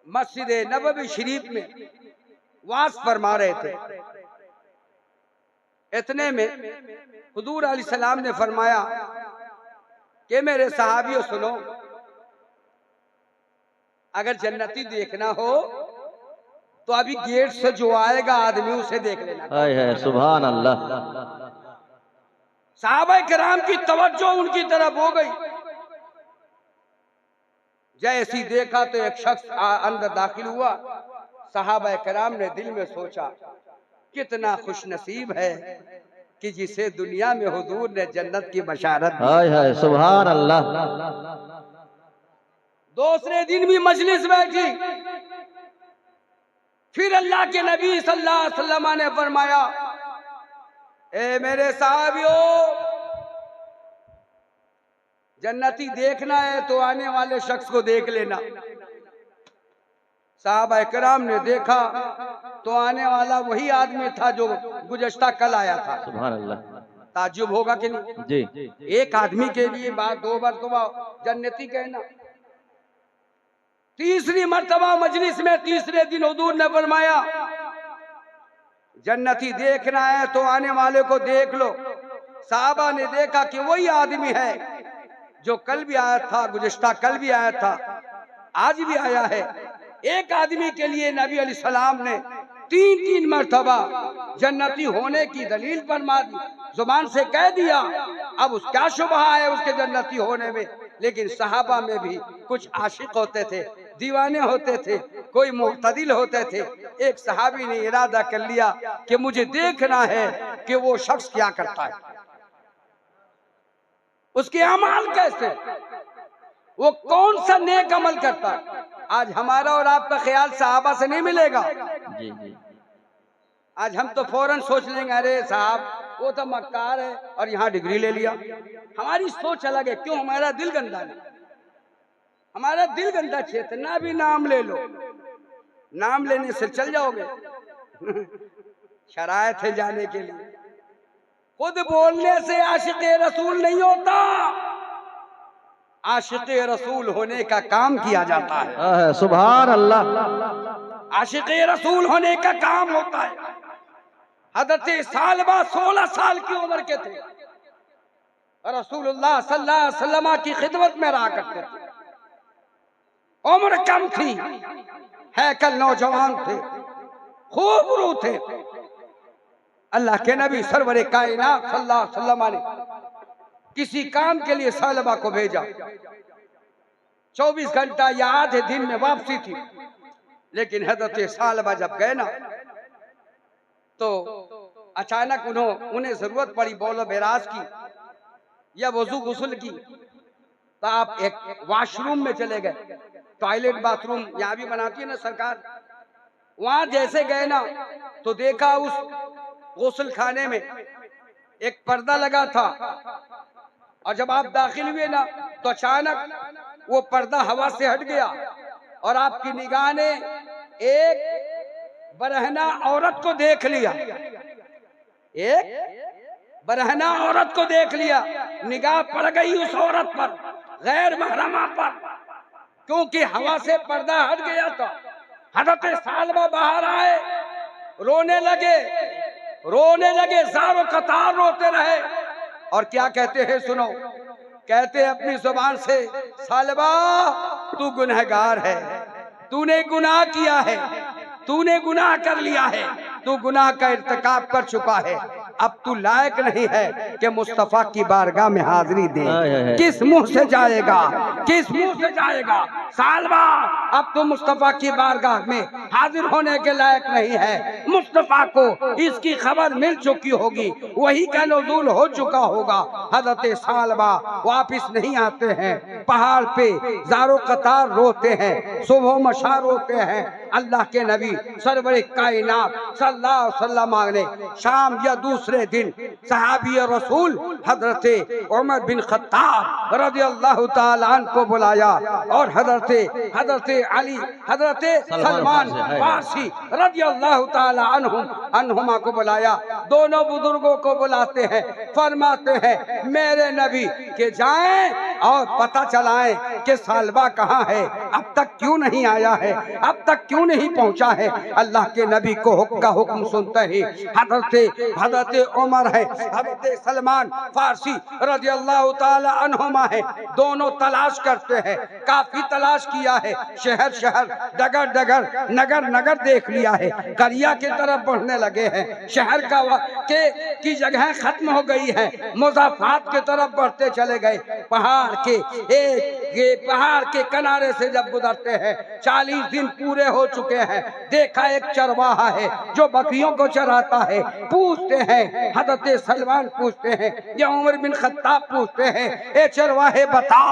मस्जिद नबवी शरीफ में वाज फरमा रहे थे। इतने में हुजूर अलैहिस्सलाम ने फरमाया कि मेरे सहाबियों सुनो, अगर जन्नती देखना हो तो अभी गेट से जो आएगा आदमी उसे देख लेना। हाय हाय, सुभान अल्लाह। सहाबा किराम की तवज्जो उनकी तरफ हो गई। जैसी देखा तो एक शख्स अंदर दाखिल हुआ। सहाबा किराम ने दिल में सोचा, कितना खुश नसीब है कि जिसे दुनिया में हुजूर ने जन्नत की बशारत दी। हाय हाय, सुभान अल्लाह। दूसरे दिन भी मजलिस बैठी, फिर अल्लाह के नबी सल्लल्लाहु अलैहि वसल्लम ने फरमाया, ए मेरे साहबियों, जन्नती देखना है तो आने वाले शख्स को देख लेना। साहबा किराम ने देखा तो आने वाला वही आदमी था जो गुज़श्ता कल आया था। सुभान अल्लाह। ताज्जुब होगा कि नहीं? जी। एक आदमी के लिए बात दो मरतबा जन्नती कहना। तीसरी मर्तबा मजलिस में तीसरे दिन हुजूर ने फरमाया, जन्नती देखना है तो आने वाले को देख लो। साहबा ने देखा कि वही आदमी है जो कल भी आया था, गुज़िश्ता कल भी आया था, आज भी आया है। एक आदमी के लिए नबी अलैहिस्सलाम ने 3-3 मरतबा जन्नती होने की दलील फरमा दी, जुबान से कह दिया। अब क्या शुबहा है उसके जन्नती होने में। लेकिन सहाबा में भी कुछ आशिक होते थे, दीवाने होते थे, कोई मुअतदिल होते थे। एक सहाबी ने इरादा कर लिया कि मुझे देखना है कि वो शख्स क्या करता है, उसके अमाल कैसे, वो कौन सा नेक अमल करता है। आज हमारा और आपका ख्याल सहाबा से नहीं मिलेगा। जी जी। आज हम तो फौरन सोच लेंगे, अरे साहब वो तो मक्कार है और यहाँ डिग्री ले लिया। हमारी सोच अलग है। क्यों? हमारा दिल गंदा है। हमारा दिल गंदा। चेतना भी नाम ले लो, नाम लेने से चल जाओगे। शरायत है जाने के लिए। खुद बोलने से आशिक रसूल नहीं होता, आशिक रसूल होने का काम किया जाता है। सुभान अल्लाह। आशिक रसूल होने का काम होता है। हज़रत सालबा 16 साल की उम्र के थे, रसूलुल्लाह सल्लल्लाहु अलैहि वसल्लम की खिदमत में रहा करते थे। उम्र कम थी, हैकल नौजवान थे, खूब रू थे। अल्लाह के नबी सरवरे कायनात सल्लल्लाहु अलैहि वसल्लम ने किसी काम के लिए सालबा को भेजा। 24 घंटा या आधे दिन में वापसी थी। लेकिन हज़रत सालबा जब गए ना, तो अचानक उन्हें जरूरत पड़ी बौलो बेराज की या वजू गुस्ल की। तो आप एक वॉशरूम में चले गए, टॉयलेट बाथरूम यहाँ भी बनाती है ना सरकार। वहां जैसे गए ना, तो देखा उस गुस्ल खाने में एक पर्दा लगा था। और जब आप दाखिल हुए ना, तो अचानक वो पर्दा हवा से हट गया और आपकी निगाह ने एक बरहना औरत को देख लिया। एक बरहना औरत को देख लिया। निगाह पड़ गई उस औरत पर, गैर महरमा पर, क्योंकि हवा से पर्दा हट गया था। हज़रत सालबा बाहर आए, रोने लगे, ज़ारो कतार रोते रहे। और क्या कहते हैं सुनो, कहते अपनी जुबान से, सालबा तू गुनहगार है, तूने गुनाह किया है, तूने गुनाह कर लिया है, तू गुनाह का इर्तिकाब कर चुका है। अब तू लायक नहीं है कि मुस्तफा की बारगाह में हाजिरी दे। किस मुंह से जाएगा, किस मुंह से जाएगा? सालबा अब तो मुस्तफा की बारगाह में हाजिर होने के लायक नहीं है। मुस्तफा को इसकी खबर मिल चुकी होगी, वही का नुज़ूल हो चुका होगा। हज़रत सालबा वापिस नहीं आते हैं, पहाड़ पे ज़ारो कतार रोते हैं, सुबह मशा रोते हैं। अल्लाह के नबी सरवरे कायनात सल्लल्लाहु अलैहि वसल्लम ने शाम या दूसरे दिन सहाबी रसूल हज़रत उमर बिन खत्ताब रज़ियल्लाहु ताला अन्हु को बुलाया और हज़रत अली, हज़रत सलमान फारसी रज़ियल्लाहु ताला अन्हुमा को बुलाया। दोनों बुजुर्गों को बुलाते हैं, फरमाते हैं मेरे नबी के जाएं और पता चलाएं कि सालबा कहाँ है, अब तक क्यों नहीं आया है, अब तक क्यों नहीं पहुंचा है। अल्लाह के नबी को का हुक्म सुनते ही हज़रत उमर है, हज़रत सलमान फारसी रज़ियल्लाहु ताला अन्हुमा है, दोनों तलाश करते हैं। काफी तलाश किया है, शहर शहर, डगर डगर, नगर नगर देख लिया है, करिया की तरफ बढ़ने लगे हैं। शहर की जगह खत्म हो गई है, मुज़ाफ़ात की तरफ बढ़ते चले गए। पहाड़ के किनारे से जब गुजरते हैं, 40 दिन पूरे हो चुके हैं। देखा एक चरवाहा है जो बकरियों को चराता है। पूछते हैं, हज़रत सलमान पूछते हैं या उमर बिन खत्ताब पूछते हैं, ए चरवाहे बता,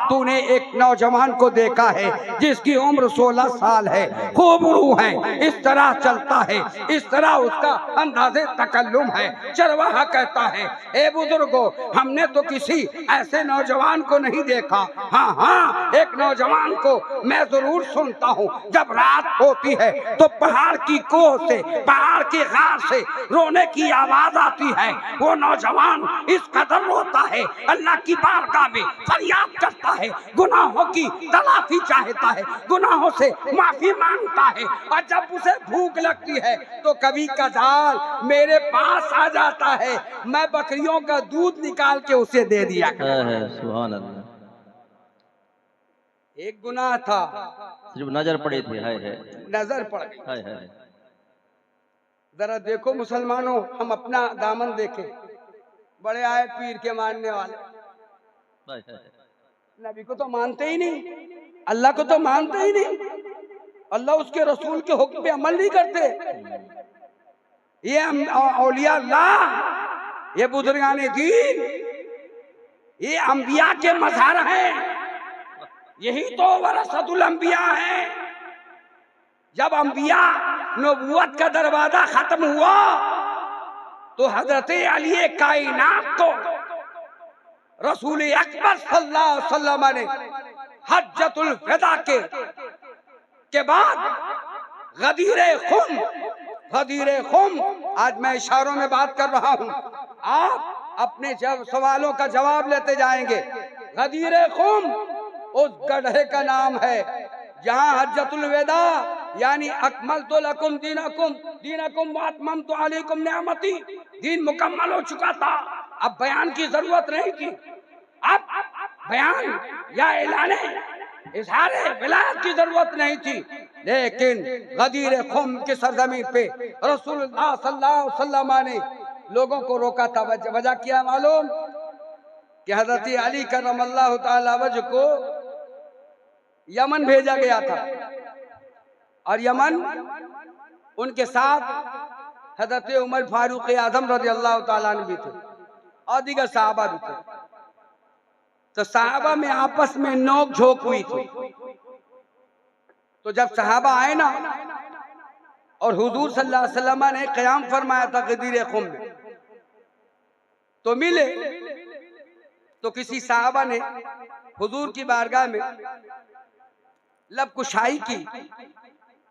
तूने एक नौजवान को देखा है जिसकी उम्र 16 साल है, खूब रू है, इस तरह चलता है, इस तरह उसका अंदाज़े तकल्लुम है। चरवाहा कहता है, ए बुजुर्गो, हमने तो किसी ऐसे नौजवान को नहीं देखा। हाँ, एक नौजवान को मैं जरूर सुनता हूँ। जब रात होती है तो पहाड़ की कोह से, पहाड़ के गार से रोने की आवाज आती है। वो नौजवान इस कदर रोता है, अल्लाह की बारगाह में फरियाद करता है, गुनाहों की तलाफी चाहता है, गुनाहों से माफी मांगता है। और जब उसे भूख लगती है तो कभी कदार मेरे पास आ जाता है, मैं बकरियों का दूध निकाल के उसे दे दिया। सुभान अल्लाह। एक गुनाह था, सिर्फ नजर पड़ी थी। है नजर पड़ गई। है जरा देखो मुसलमानों, हम अपना दामन देखें। बड़े आए पीर के मानने वाले, नबी को तो मानते ही नहीं, अल्लाह को तो मानते ही नहीं, अल्लाह उसके रसूल के हुक्म पे अमल नहीं करते। ये औलिया अल्लाह, ये बुजुर्गाने दीन, ये अंबिया के मज़ार हैं, यही तो वरसतुल अंबिया है। जब अंबिया नबूवत का दरवाजा खत्म हुआ तो हजरत अली कायनात को रसूल अकबर सल्लल्लाहु अलैहि वसल्लम ने हज्जतुल विदा के बाद गदीरे खुम, आज मैं इशारों में बात कर रहा हूं, आप अपने सवालों का जवाब लेते जाएंगे। गदीरे खुम उस गड्ढे का नाम है जहां हज्जतुल विदा यानी अकमलतु लकुम दीनकुम व अतममतु अलैकुम निअमती, दीन मुकम्मल हो चुका था, अब बयान की जरूरत नहीं थी। अब बयान या ऐलाने इज़हारे विलायत की जरूरत नहीं थी। लेकिन गदीर खुम की सरजमीन पे रसूलुल्लाह सल्लल्लाहु अलैहि वसल्लम ने लोगों को रोका था। वजह क्या मालूम? कि हजरत अली करमल्लाहु ताला वजह को यमन भेजा गया था और यमन उनके साथ हजरत उमर फारूक आजम रज़ी अल्लाह ताला अन्हु भी थे और दीगर सहाबा भी थे। तो सहाबा में आपस में नोक झोंक हुई थी। तो जब सहाबा आए ना और हुजूर सल्लल्लाहु अलैहि वसल्लम ने क़याम फरमाया था गदीर खुम में, तो मिले तो किसी सहाबा ने हुजूर की बारगाह में लब कुशाई की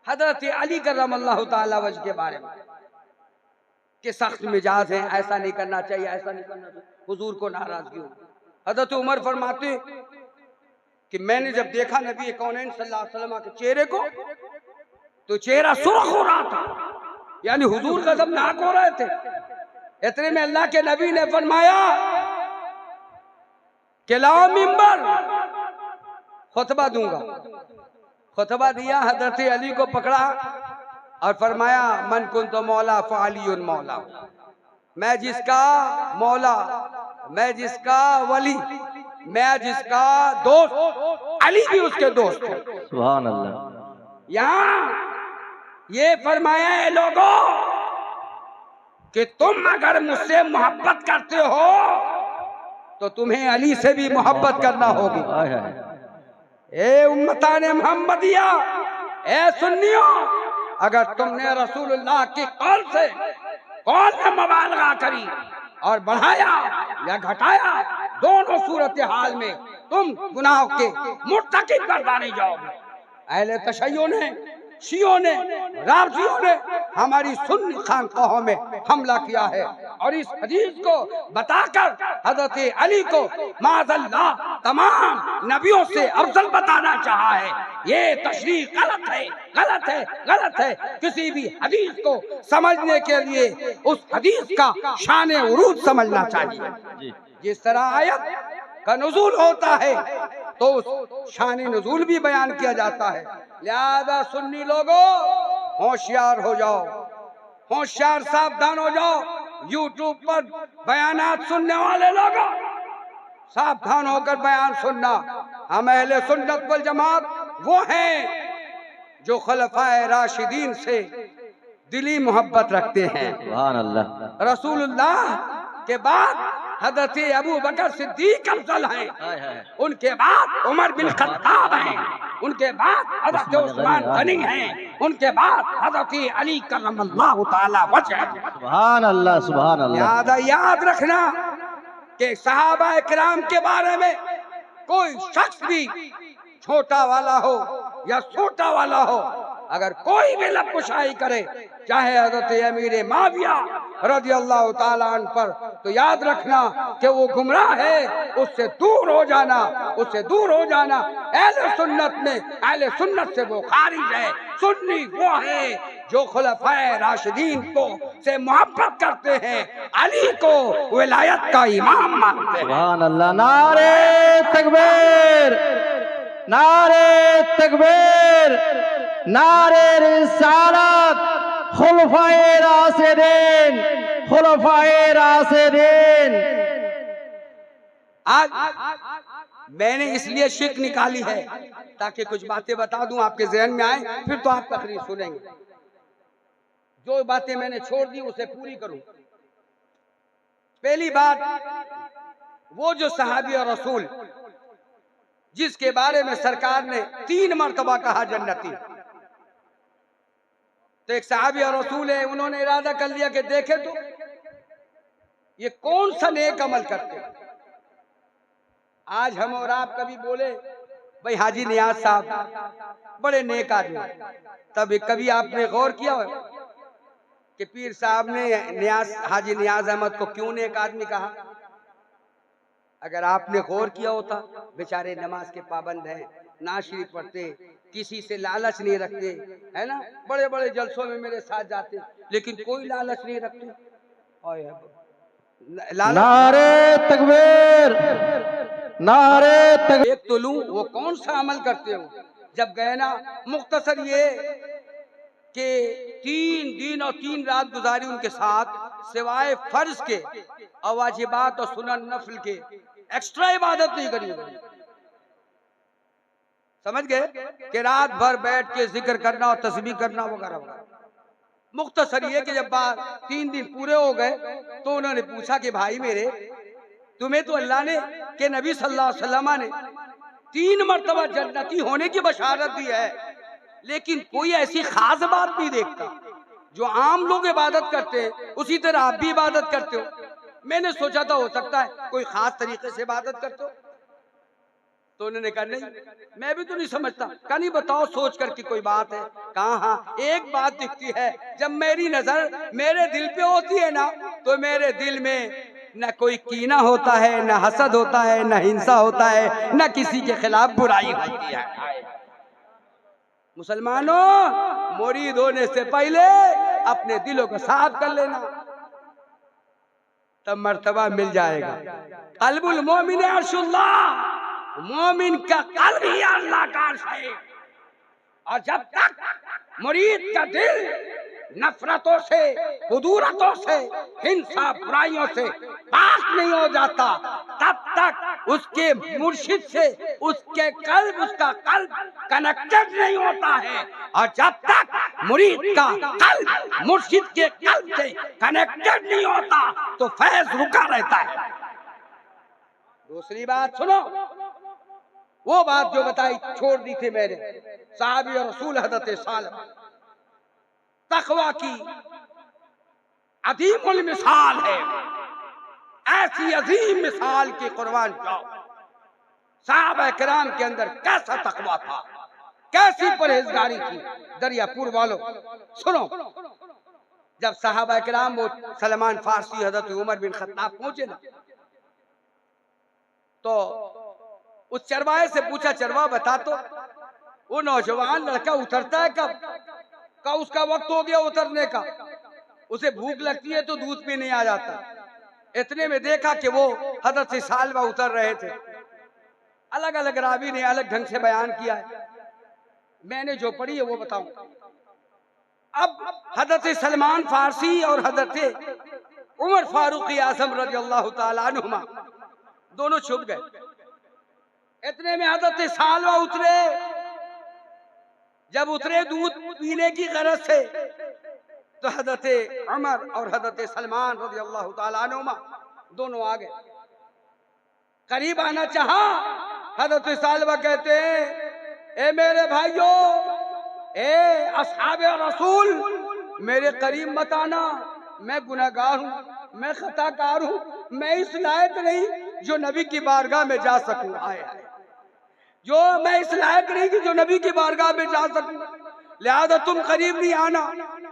हजरत अली करमल्लाहु ताला वजह के बारे में कि सख्त मिजाज हैं, ऐसा नहीं करना चाहिए, ऐसा नहीं करना चाहिए, हुजूर को नाराजगी हो। हजरत उमर फरमाते कि मैंने जब देखा नबी कौनैन सल्लल्लाहु अलैहि वसल्लम के चेहरे को तो चेहरा सुर्ख हो रहा था, यानी हुजूर गज़बनाक हो रहे थे। इतने में अल्लाह के नबी ने फरमाया कि लाओ मिंबर, खुतबा दूंगा। खुतबा दिया, हजरत अली को पकड़ा और फरमाया मन कुन तो मौला फ़अलियुन मौला, मैं जिसका मौला, मैं जिसका वली, मैं जिसका दोस्त, अली भी उसके दोस्त है। सुभान अल्लाह। यहाँ ये फरमाया है लोगों कि तुम अगर मुझसे मोहब्बत करते हो तो तुम्हें अली से भी मोहब्बत करना होगी। ए उम्मताने मोहम्मदिया, ए सुन्नियों, अगर तुमने रसूलुल्लाह की कौल से कौल में मुबालगा करी और बढ़ाया या घटाया, दोनों सूरत हाल में तुम गुनाह के मुर्तकिब नहीं जाओगे। अहले तशय्युन ने, शियों ने, राफ़ियों ने हमारी सुन्नी खानकाहों में हमला किया है और इस हदीस को बताकर हजरत अली को माज़अल्लाह तमाम नबियों से अफजल बताना चाहा है। ये तशरीह गलत है, गलत है, गलत है। किसी भी हदीस को समझने के लिए उस हदीस का शान उरूज समझना चाहिए। जिस तरह आयत का नुज़ूल होता है तो उस शान नुज़ूल भी बयान किया जाता है। लिहाजा सुन्नी लोगों होशियार हो जाओ, होशियार सावधान हो जाओ। यूट्यूब पर बयानात सुनने वाले लोगों सावधान होकर बयान सुनना। हम अहले सुन्नत वल जमात वो हैं जो खुलफाए राशिदीन से दिली मोहब्बत रखते हैं। सुभान अल्लाह। रसूलुल्लाह के बाद हजरत अबू बकर सिद्दीक अफजल हैं, उनके बाद उमर बिन खत्ताब हैं, उनके बाद हजरत उस्मान गनी हैं, उनके बाद हजरत अली करमल्लाहु ताला वजह। सुभान अल्लाह, सुभान अल्लाह। याद रखना कि सहाबा इकराम के बारे में कोई शख्स भी छोटा वाला हो या छोटा वाला हो, अगर कोई भी लबकुशाई करे, चाहे हजरत अमीर माविया रज़ियल्लाहु ताला अन्हु पर, तो याद रखना कि वो गुमराह है, उससे दूर हो जाना, उससे दूर हो जाना। अहले सुन्नत में, अहले सुन्नत से वो खारिज है। सुन्नी वो है जो खुलफाए राशिदीन को से मोहब्बत करते हैं, अली को विलायत का इमाम मानते हैं। सुभान अल्लाह। नारे तकबीर, नारे तकबीर, नारे रिसालत, खुलफाए राशिदीन, खुलफाए राशिदीन। आज मैंने इसलिए शिक निकाली है ताकि कुछ बातें बता दूं आपके जहन में आए, फिर तो आप तकरीर सुनेंगे। जो बातें मैंने छोड़ दी उसे पूरी करूं। पहली बात, वो जो सहाबी और रसूल जिसके बारे में सरकार ने 3 मर्तबा कहा जन्नती, तो एक सहाबी और रसूल है, उन्होंने इरादा कर लिया कि देखे तो ये कौन सा नेक अमल करते हैं। आज हम और आप कभी बोले भाई हाजी नियाज साहब बड़े नेक आदमी, तब कभी आपने गौर किया कि पीर साहब ने हाजी नियाज अहमद को क्यों नेक आदमी कहा? अगर आपने गौर किया होता, बेचारे नमाज के पाबंद हैं, ना शरीफ पढ़ते, किसी से लालच नहीं रखते, है ना, बड़े बड़े जलसों में मेरे साथ जाते, लेकिन कोई लालच नहीं रखते। नारे तकबीर, नारे तकबीर। एक तो लूं, वो कौन सा अमल करते हो? जब गए ना, मुख्तसर ये कि 3 दिन और 3 रात गुजारी उनके साथ, सिवाय फर्ज के और वाजिबात और सुनन नफल के एक्स्ट्रा इबादत नहीं करी। समझ गए कि रात भर बैठ के जिक्र करना और तस्बीह करना वगैरह वगैरह। मुख्तसर ये कि जब 3 दिन पूरे हो गए तो उन्होंने पूछा कि भाई मेरे, तुम्हें तो अल्लाह ने के नबी सल्लल्लाहु अलैहि वसल्लम ने 3 मर्तबा जन्नती होने की बशारत दी है, लेकिन कोई ऐसी खास बात नहीं देखता। जो आम लोग इबादत करते हैं उसी तरह आप भी इबादत करते हो। मैंने सोचा था हो सकता है कोई खास तरीके से इबादत करते हो, तो उन्होंने कहा नहीं, मैं भी तो नहीं समझता। कहा नहीं, बताओ सोच कर की कोई बात है? कहा हाँ, एक बात दिखती है, जब मेरी नजर मेरे दिल पे होती है ना, तो मेरे दिल में न कोई कीना होता है, न हसद होता है, न हिंसा होता है, न किसी के खिलाफ बुराई होती है। मुसलमानों, मुरीद होने से पहले अपने दिलों को साफ कर लेना, तब मर्तबा मिल जाएगा। कल्बुल मोमिन अर्शुल्लाह, मोमिन का कल्ब ही अल्लाह का अर्श है। और जब तक मुरीद का दिल नफरतों से, हुदूरतों से, हिंसा बुराइयों से पाक नहीं हो जाता, तब तक उसके मुर्शिद से उसका कल्ब कनेक्टेड नहीं होता है। और जब तक मुरीद का कल्ब मुर्शिद के कल्ब से कनेक्टेड नहीं होता तो फैज रुका रहता है। दूसरी बात सुनो, वो बात जो बताई छोड़ दी थी मैंने, साहबी और रसूल हज़रत सालम, तकवा की अजीमुल मिसाल है। ऐसी अजीम मिसाल की कुर्बान जाओ। साहबा किराम के अंदर कैसा तकवा था, कैसी परहेजगारी थी। दरियापुर वालों सुनो, जब साहबा किराम वो सलमान फारसी हजरत उमर बिन खत्ताब पहुंचे ना, तो उस चरवाहे से पूछा, चरवा बता तो वो नौजवान लड़का उतरता है कब? का उसका वक्त हो गया उतरने का, उसे भूख लगती है तो दूध पीने आ जाता। इतने में देखा कि वो हजरत सालवा उतर रहे थे। अलग अलग रावी ने अलग ढंग से बयान किया है, मैंने जो पढ़ी है वो बताऊं। अब हजरत सलमान फारसी और हजरत उमर फारूक आजम रज़ियल्लाहु ताला अन्हुमा दोनों छुप गए। इतने में हजरत सालवा उतरे। जब उतरे दूध पीने की गरज से, तो हजरत उमर और हजरत सलमान रज़ियल्लाहु ताला अन्हुमा दोनों आ गए। करीब आना चाहा, हजरत सालवा कहते हैं, ए मेरे भाइयों, ए असहाबे रसूल, मेरे करीब मत आना, मैं गुनहगार हूँ, मैं खताकार हूँ, मैं इस लायक नहीं जो नबी की बारगाह में जा सकूं। आए जो मैं इस लायक नहीं कि जो नबी की बारगाह में जा सकूं, लिहाजा तुम करीब नहीं आना।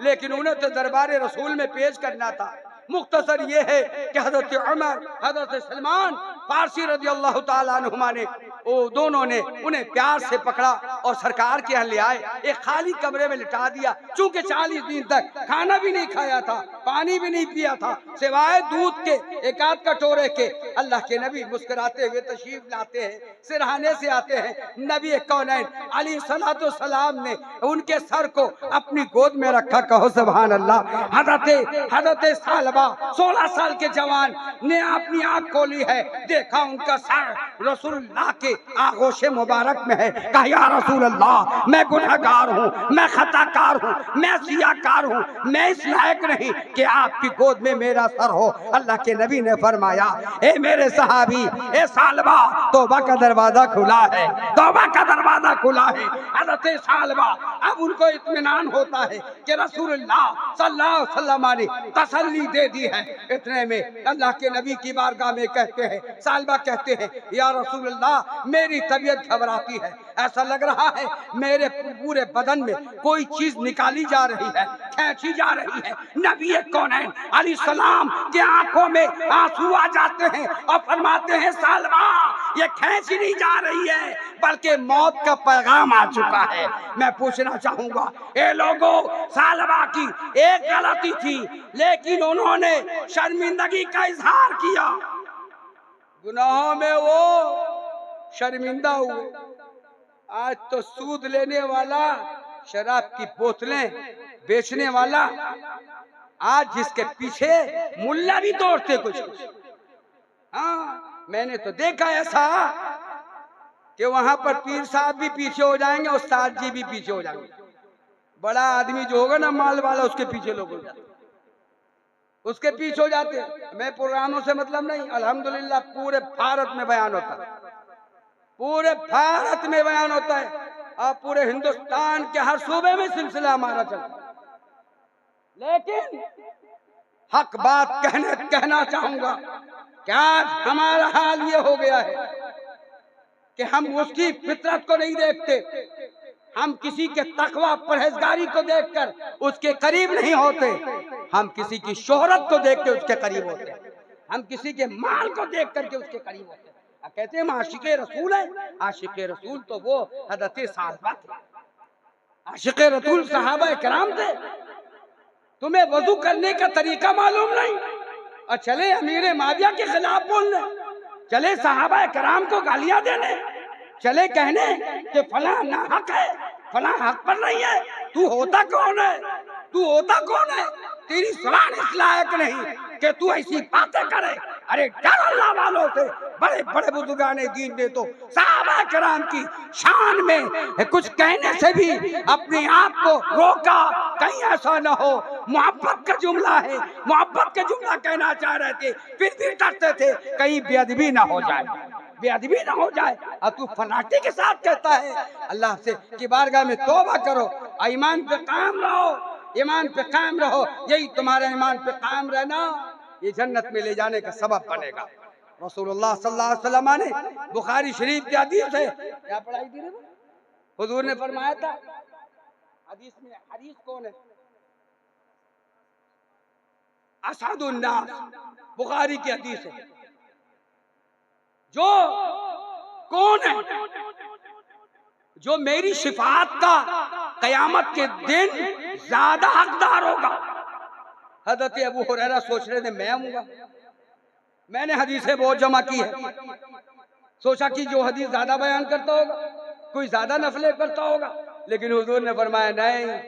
लेकिन उन्हें तो दरबार रसूल में पेश करना था। मुख्तसर ये है कि हजरत उमर, हजरत सलमान फारसी रजी अल्लाह ताला अन्हुमा ने वो दोनों ने उन्हें प्यार से पकड़ा और सरकार के यहाँ ले आए, एक खाली कमरे में लिटा दिया। चूंकि 40 दिन तक खाना भी नहीं खाया था, पानी भी नहीं पिया था, सिवाय दूध के एक आध कटोरे के। अल्लाह के नबी मुस्कुराते हुए तशरीफ लाते हैं, सिरहाने से आते हैं। नबी कौनैन अलैहिस्सलातु सलाम ने उनके सर को अपनी गोद में रखा। कहो सुभान अल्लाह। हजरत सालबा 16 साल के जवान ने अपनी आंख खोली है, देखा उनका सर रसूलुल्लाह के आगोश मुबारक में है। कहा या रसूल अल्लाह, मैं गुनहगार हूँ, मैं खताकार हूँ, मैं सियाकार हूँ, मैं इस लायक नहीं कि आपकी गोद में मेरा सर हो। अल्लाह के नबी ने फरमाया, ए मेरे सहाबी, ए सालबा, तौबा का दरवाजा खुला है, तौबा का दरवाजा खुला है। हज़रत सालबा अब उनको इत्मीनान होता है कि रसूलुल्लाह सल्लल्लाहु अलैहि वसल्लम ने तसल्ली दे दी है। इतने में अल्लाह के नबी की बारगाह में कहते हैं, सालबा कहते हैं, या रसूलुल्लाह, मेरी तबीयत घबराती है, ऐसा लग रहा है मेरे पूरे बदन में कोई चीज निकाली जा रही है, खींची जा रही है। नबी कौनैन अलैहिस्सलाम के आंखों में आंसू आ जाते हैं और फरमाते हैं, सालबा, ये खींची नहीं जा रही है, बल्कि मौत का पैगाम आ चुका है। मैं पूछना चाहूंगा, ए लोगों, सालबा की एक गलती थी, लेकिन उन्होंने शर्मिंदगी का इजहार किया, गुनाहों में वो शर्मिंदा हुए। आज तो सूद लेने वाला, शराब की बोतलें बेचने वाला, आज जिसके पीछे मुल्ला भी दौड़ते कुछ। हाँ, मैंने तो देखा ऐसा कि वहां पर पीर साहब भी पीछे हो जाएंगे, उस्ताद जी भी पीछे हो जाएंगे। बड़ा आदमी जो होगा ना, माल वाला, उसके पीछे लोग हो जाते, उसके पीछे हो जाते। मैं प्रोग्रामों से मतलब नहीं, अल्हम्दुलिल्लाह पूरे भारत में बयान होता है, पूरे भारत में बयान होता है, और पूरे हिंदुस्तान के हर सूबे में सिलसिला हमारा चलता। लेकिन हक बात कहना चाहूंगा कि आज हमारा हाल ये हो गया है कि हम उसकी फितरत को नहीं देखते, हम किसी के तकवा परहेजगारी को देखकर उसके करीब नहीं होते, हम किसी की शोहरत को देख के उसके करीब होते हैं, हम किसी के माल को देख करके उसके करीब होते हैं। कहते हैं आशिक़े रसूल है। आशिक़े रसूल तो वो हज़रत सालबा थे, आशिक़े रसूल सहाबा किराम थे। तुम्हें वजू करने का तरीका मालूम नहीं और चले अमीर माविया के खिलाफ बोलने, चले सहाबा किराम को गालियां देने, चले कहने कि फला नाहक है, फला हक पर नहीं है। तू होता कौन है? तू होता कौन है? तेरी जुबान इस लायक नहीं कि तू ऐसी बातें करे। अरे डर अल्लाह वालों से। बड़े बड़े बुजुर्गाने दीन ने तो सहाबा किराम की शान में कुछ कहने से भी अपने आप को रोका, कहीं ऐसा न हो। मोहब्बत का जुमला है, मोहब्बत का जुमला कहना चाह रहे थे, फिर भी डरते थे कहीं बेअदबी ना हो जाए, बेअदबी ना हो जाए। और तू फनाटी के साथ कहता है, अल्लाह से की बारगाह में तौबा करो, ईमान पे कायम रहो, ईमान पे कायम रहो। यही तुम्हारा ईमान पे कायम रहना ये जन्नत में ले जाने का सबब बनेगा। रसूलुल्लाह सल्लल्लाहु अलैहि वसल्लम ने बुखारी शरीफ की हदीस है, क्या पढ़ाई थी हुजूर ने फरमाया था, हदीस में, हदीस कौन है? असअदुन नास, बुखारी की हदीस है। जो कौन है जो मेरी शिफात का कयामत के दिन ज्यादा हकदार होगा? हज़रत अबू हुरैरा सोच रहे थे मैं आऊंगा। मैंने हदीसें बहुत जमा की है, सोचा कि जो हदीस ज्यादा बयान करता होगा कोई ज्यादा नफले करता होगा, लेकिन हुजूर ने फरमाया नहीं,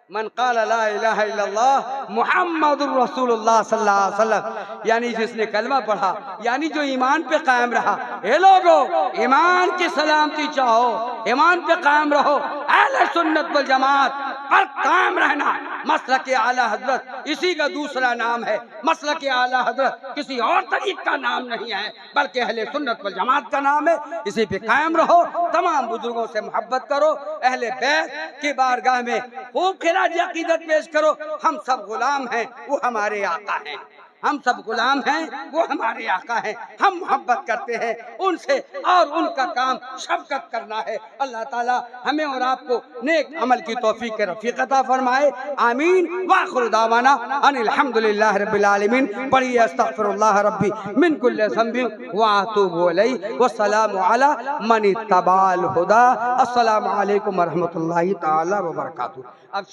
मन क़ाल ला इलाहा इल्लल्लाह मुहम्मदुर रसूलुल्लाह सल्लल्लाहु अलैहि वसल्लम, यानी जिसने कलमा पढ़ा, यानी जो ईमान पे कायम रहा। ए लोगो, ईमान की सलामती चाहो, ईमान पे कायम रहो, अहले सुन्नत वल जमात पर कायम रहना। मसलक आला हजरत इसी का दूसरा नाम है। मसलक आला हजरत किसी और तरीक का नाम नहीं है, बल्कि अहले सुन्नत वल जमात का नाम है। इसी पे कायम रहो, तमाम बुजुर्गों से मोहब्बत करो, अहले बैत की बारगाह में खूब खिराज अकीदत पेश करो। हम सब गुलाम हैं, वो हमारे आका हैं। हम सब गुलाम हैं, वो हमारे आका हैं। हम मोहब्बत करते हैं उनसे और उनका काम शफकत करना है। अल्लाह ताला हमें और आपको नेक अमल की तौफीक के रफीक अता फरमाए। आमीन। वाखिर दावाना अनिल हम्दुलिल्लाहि रब्बिल आलमीन। पढ़िए अस्तगफिरुल्लाह रब्बी मिन कुल्लि ज़ंबिन व अतूबु इलैहि। वस्सलामु अला मन इत्तबाअल हुदा। अस्सलामु अलैकुम व रहमतुल्लाहि तआला व बरकातहू। अब